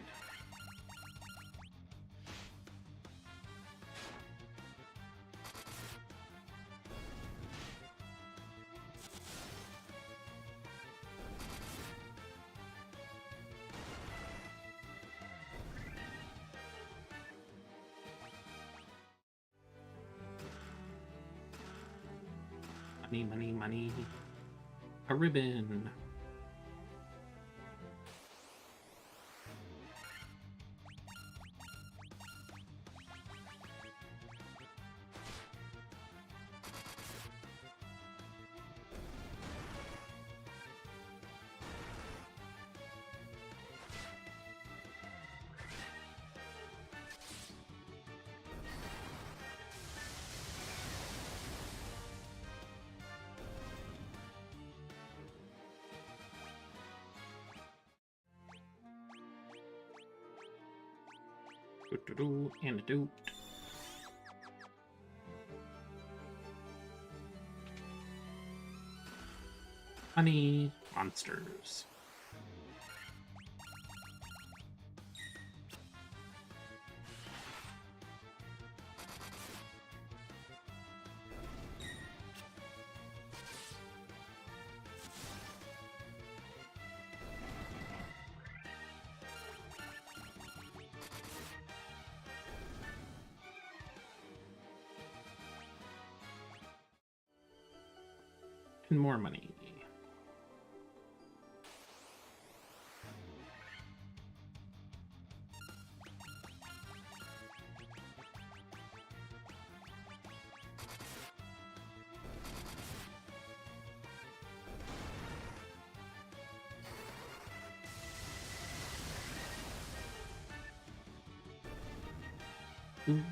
Money. A ribbon. Antidote. Honey monsters. And more money. Ooh.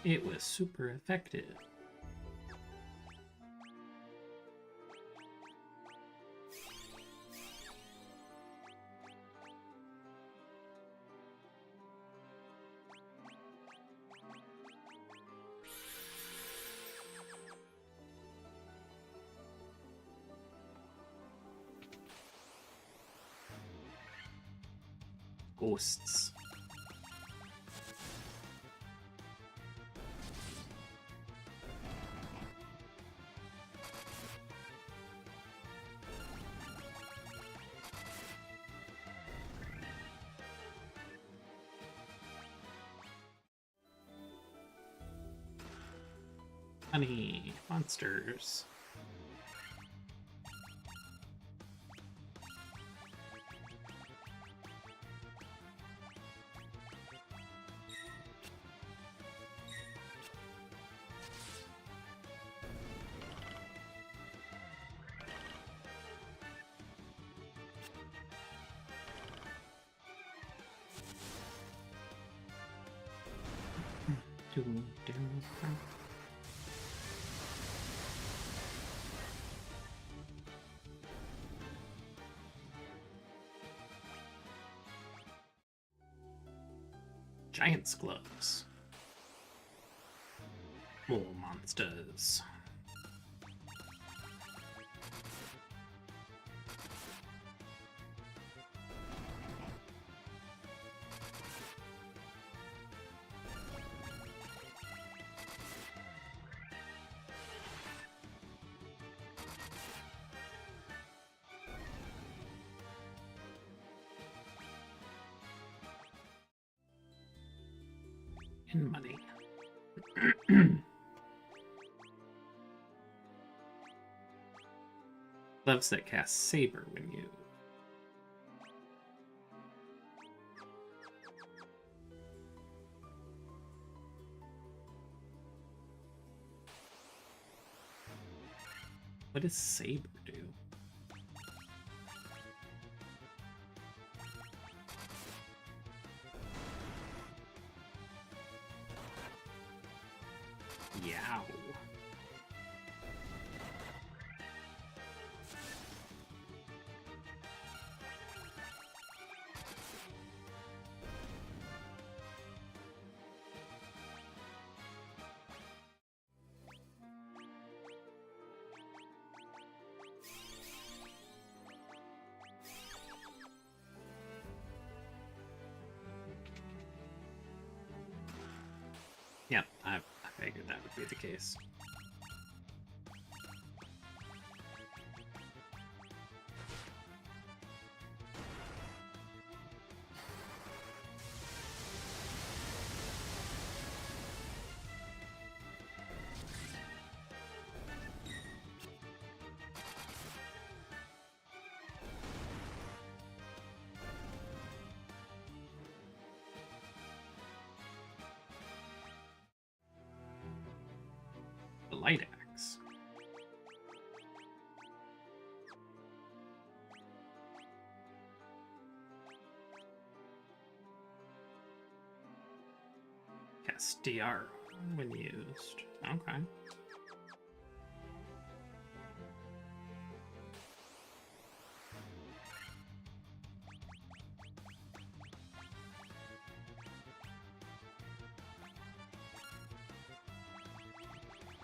It was super effective. Ghosts. Honey, monsters. Do, do. Giant's gloves. More monsters. And money. Gloves that cast Saber when you. What does Saber do? Yow. Yep, I figured that would be the case. The light axe. Cast DR when used. Okay.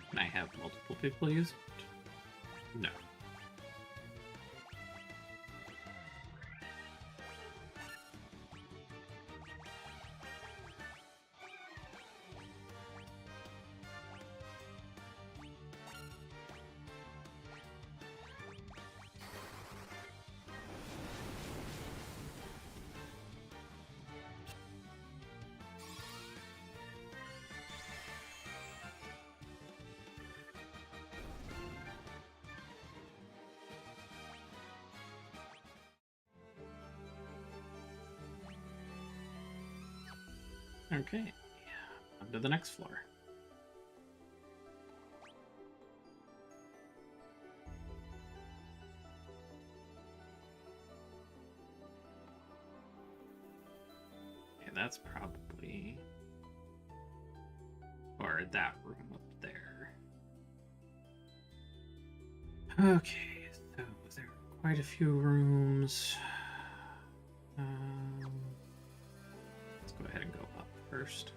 Can I have multiple people use it? No. Okay, on to the next floor. Okay, that's probably... or that room up there. Okay, so there are quite a few rooms. Let's go ahead and go up first.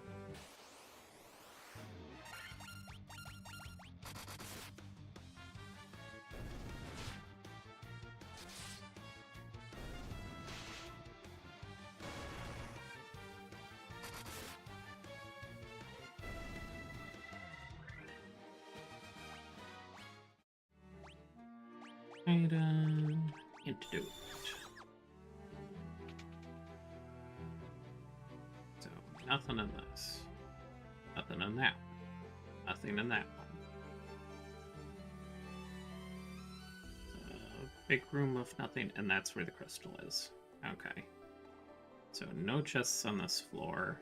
Item, antidote. So, nothing in this. Nothing in that one. Nothing in that one. big room of nothing, and that's where the crystal is. Okay. So no chests on this floor.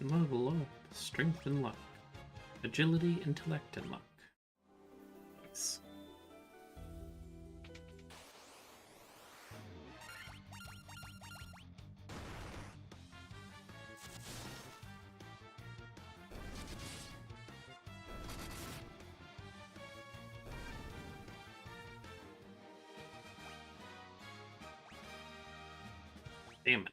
Level up, strength and luck. Agility, intellect, and luck. Nice. Stamina.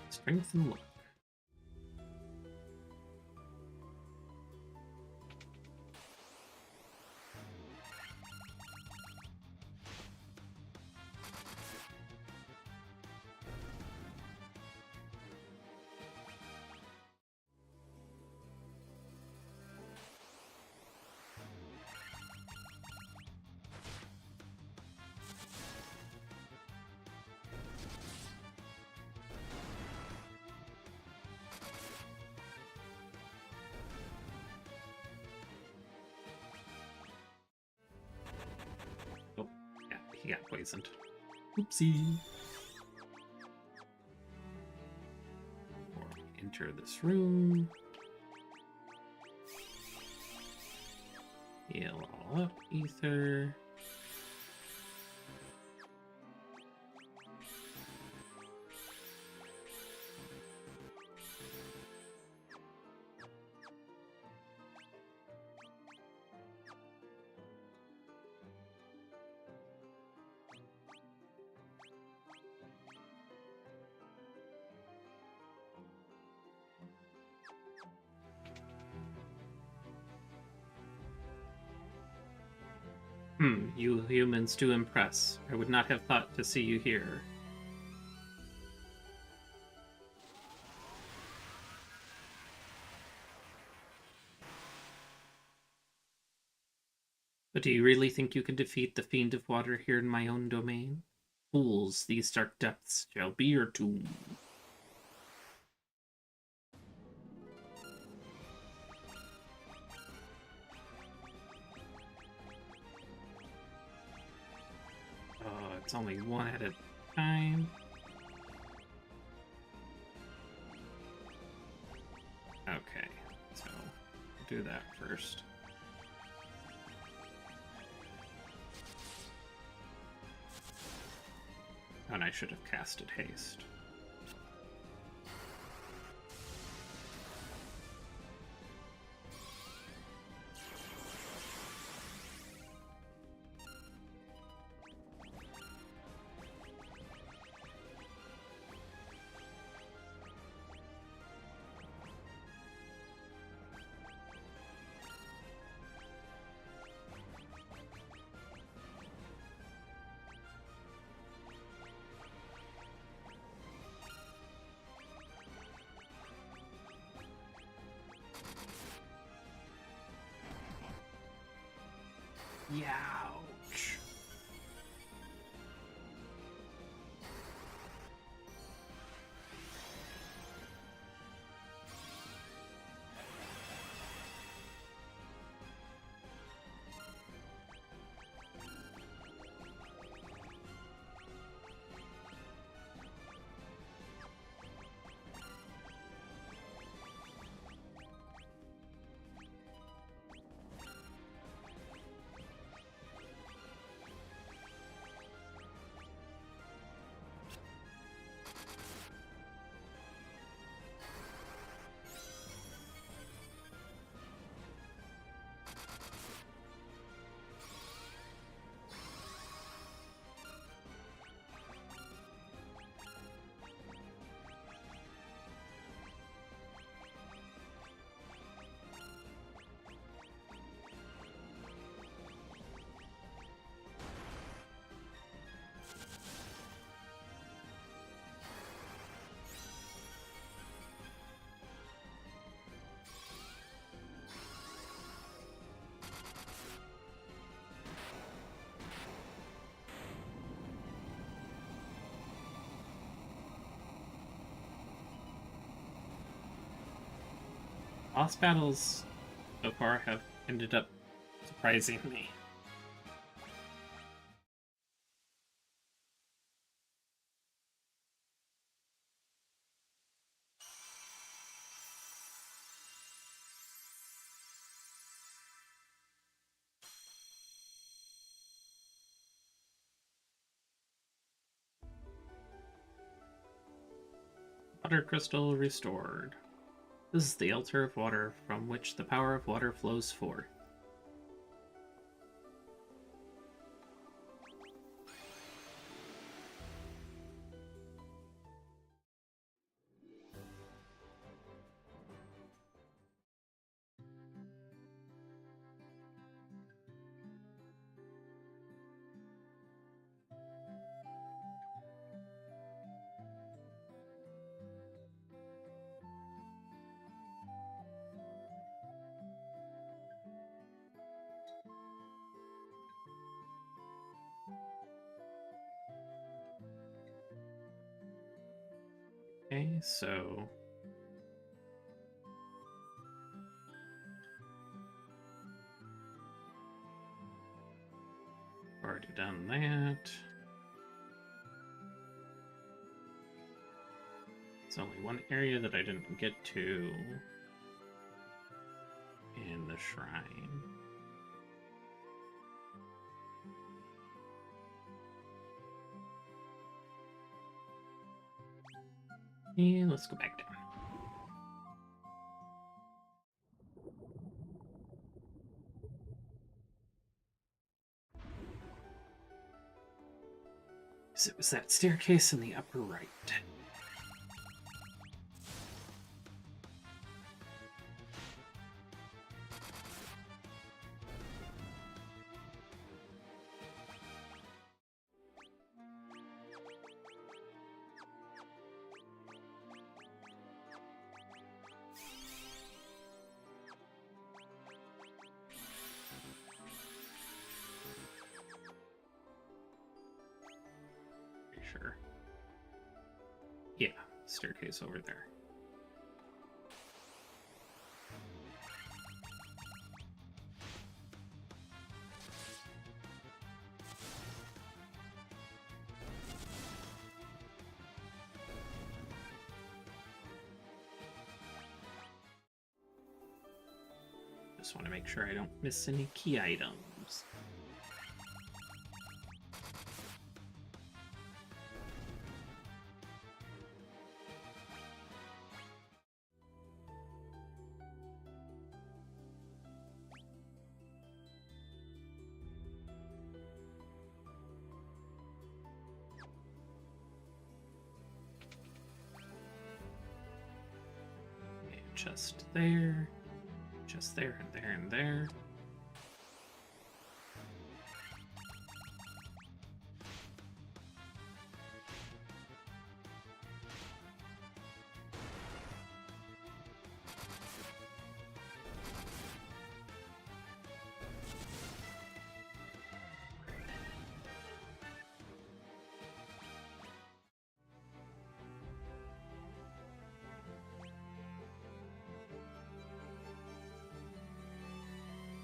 Strength and luck. Oh, yeah, he got poisoned. Oopsie. Before we enter this room. Heal all up, ether. You humans do impress. I would not have thought to see you here. But do you really think you can defeat the Fiend of Water here in my own domain? Fools, these dark depths shall be your tomb. It's only one at a time. Okay, so we'll do that first. And I should have casted haste. Youch. Boss battles so far have ended up surprising me. Water crystal restored. This is the altar of water from which the power of water flows forth. Okay, so already done that. There's only one area that I didn't get to in the shrine. And let's go back down. So it was that staircase in the upper right. Pretty sure. Yeah, staircase over there. Just want to make sure I don't miss any key items. Okay, just there. Just there and there and there.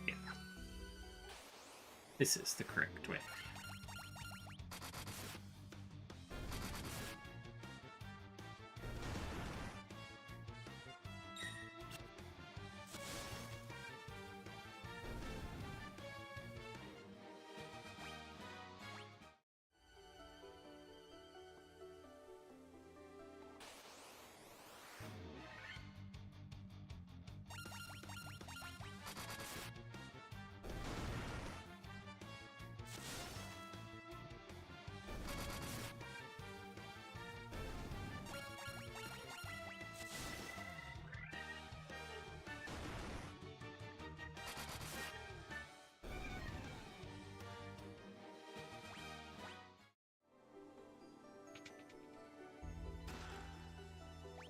Yeah. This is the correct way.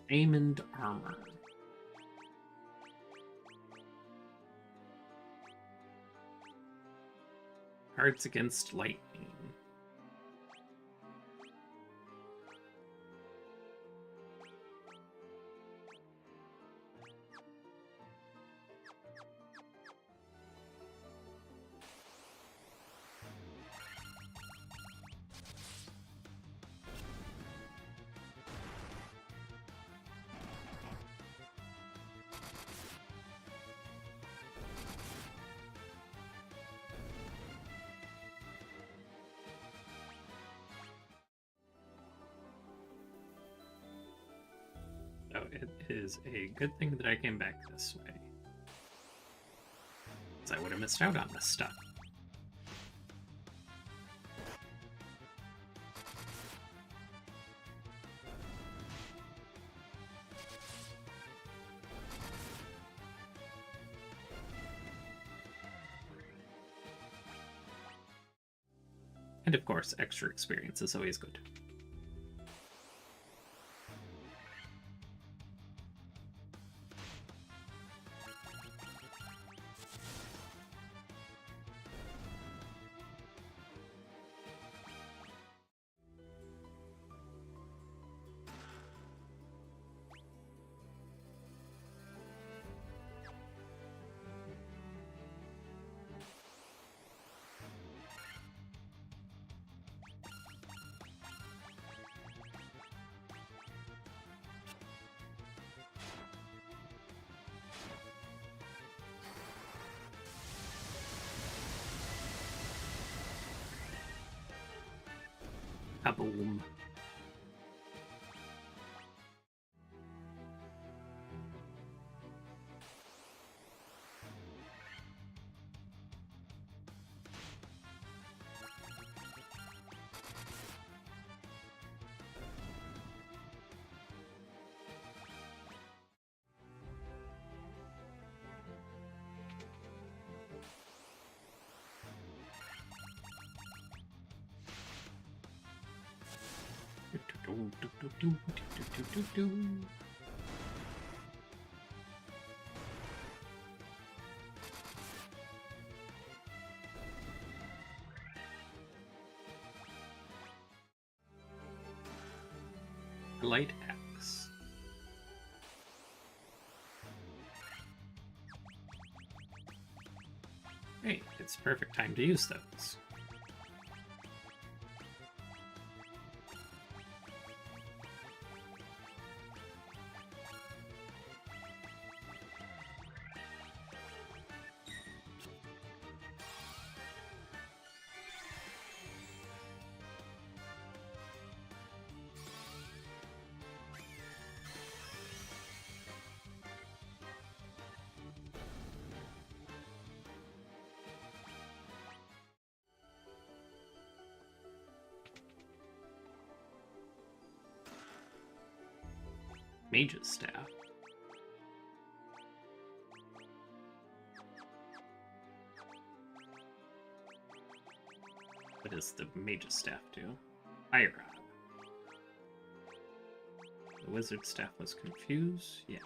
Diamond armor. Cards against lightning. So it is a good thing that I came back this way. Because I would have missed out on this stuff. And of course, extra experience is always good. Kaboom. Light X. Hey, it's perfect time to use those. Mage's Staff. What does the Mage's Staff do? Fire Rod. The Wizard's Staff was confused? Yeah.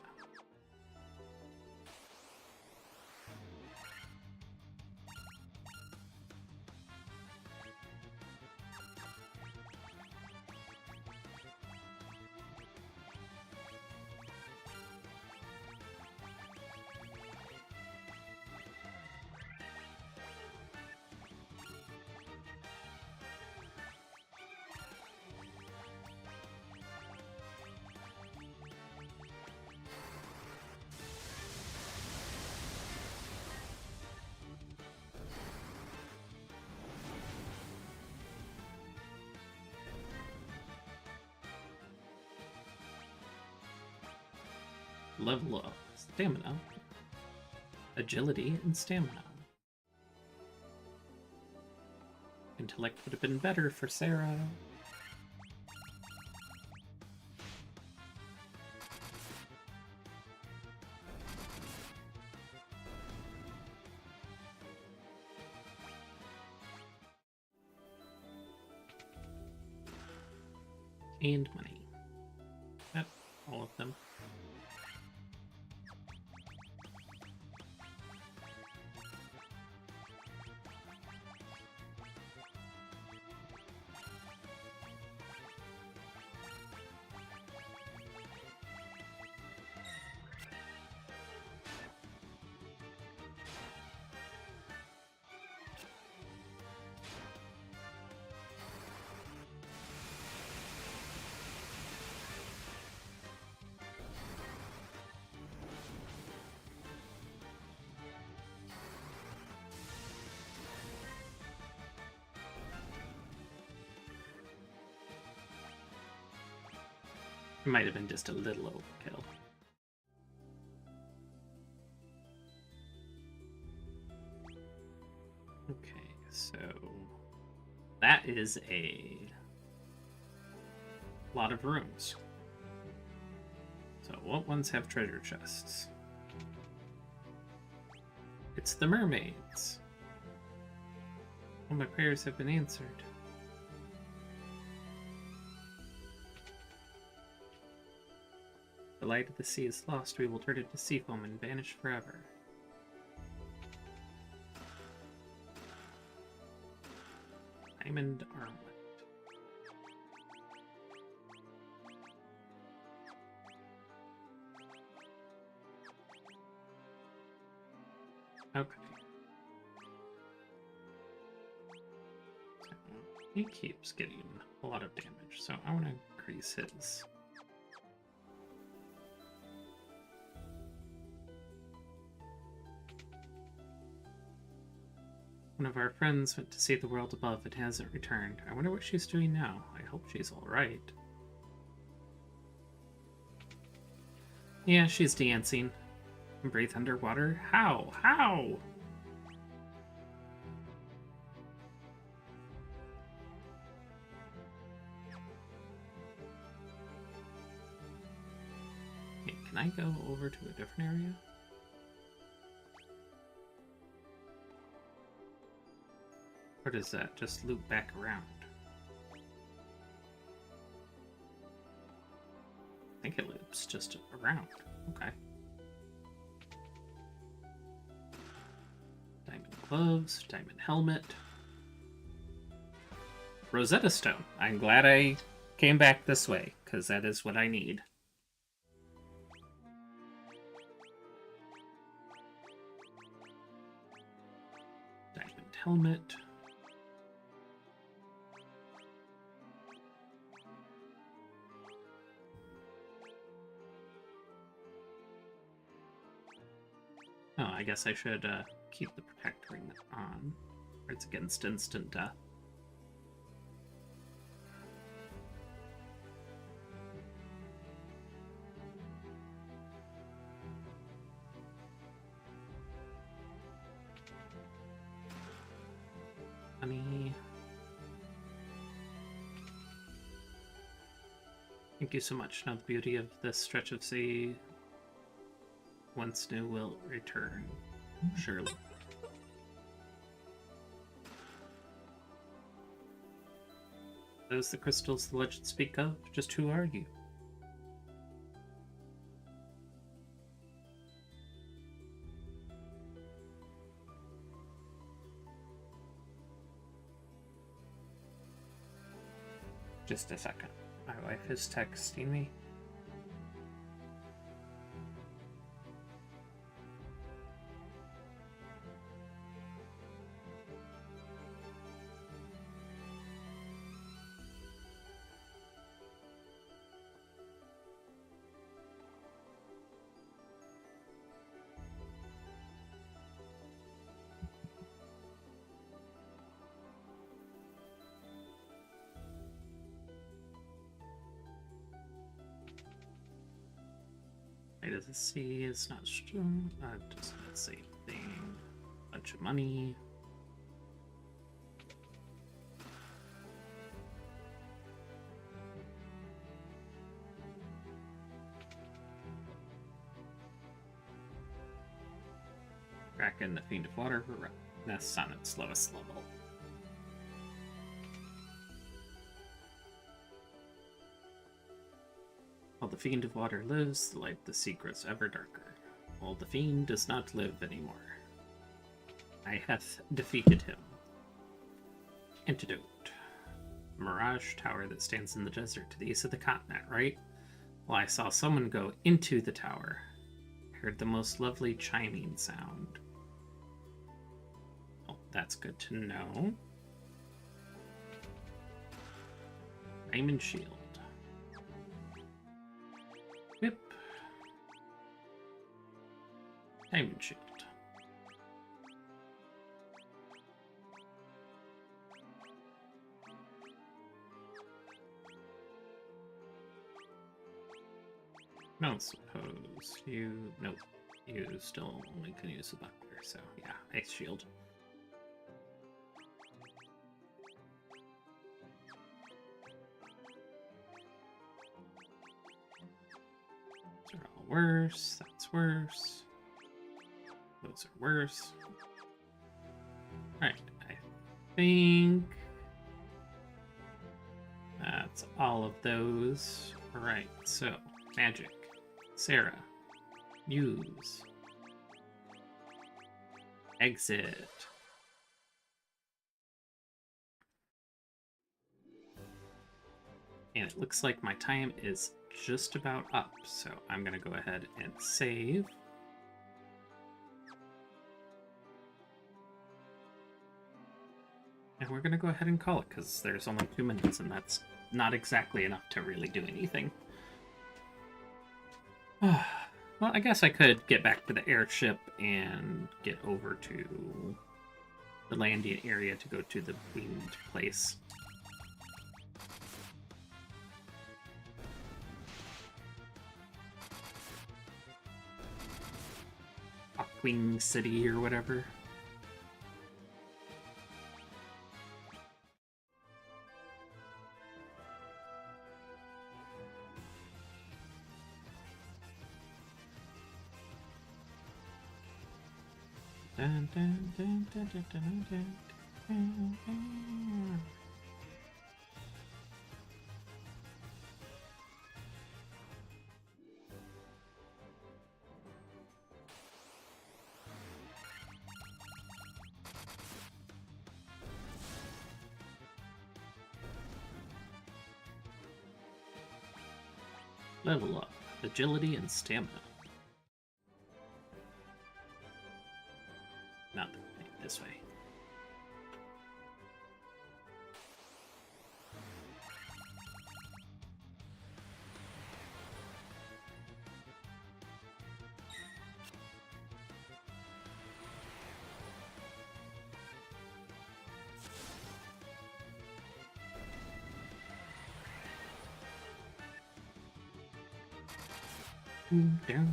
Level up stamina, agility, and stamina. Intellect would have been better for Sarah. And money. Yep, all of them. It might have been just a little overkill. Okay, so that is a lot of rooms. So what ones have treasure chests? It's the mermaids. All my prayers have been answered. The light of the sea is lost. We will turn it to sea foam and vanish forever. Diamond armlet. Okay. So he keeps getting a lot of damage, so I want to increase his. One of our friends went to see the world above and hasn't returned. I wonder what she's doing now. I hope she's alright. Yeah, she's dancing. Breathe underwater? How? How? Hey, can I go over to a different area? Or does that just loop back around? I think it loops just around. Okay. Diamond gloves, diamond helmet. Rosetta Stone. I'm glad I came back this way, because that is what I need. Diamond helmet. Oh, I guess I should keep the Protect Ring on. Or it's against instant death. Honey. Thank you so much. Now the beauty of this stretch of sea once new will return. Surely. Those the crystals the legends speak of? Just who are you? Just a second. My wife is texting me. Light of the sea is not strong. Just the same thing. Bunch of money. Kraken, the Fiend of Water, nests on its lowest level. While the Fiend of Water lives, the light of the sea grows ever darker. While the Fiend does not live anymore. I hath defeated him. Antidote. Mirage tower that stands in the desert to the east of the continent, right? Well, I saw someone go into the tower. I heard the most lovely chiming sound. Oh, that's good to know. Diamond shield. Whip. Diamond shield. don't suppose you... Nope. You still only can use the buckler, so yeah, ice shield. Those are all worse. That's worse. Those are worse. Alright, I think that's all of those. Alright, so magic. Sarah. Use. Exit. And it looks like my time is just about up, so I'm going to go ahead and save. And we're going to go ahead and call it, because there's only 2 minutes, and that's not exactly enough to really do anything. Well, I guess I could get back to the airship and get over to the landing area to go to the winged place. Wing City or whatever. Dun, dun, dun, dun, dun, dun, dun, dun, dun. Level up. Agility and stamina. Not this way. Down.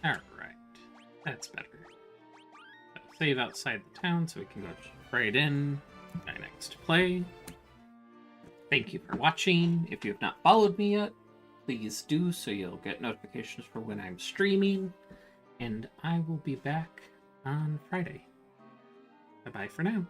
Alright, that's better. Save outside the town so we can go right in. My next play. Thank you for watching. If you have not followed me yet, please do so you'll get notifications for when I'm streaming. And I will be back on Friday. Bye-bye for now.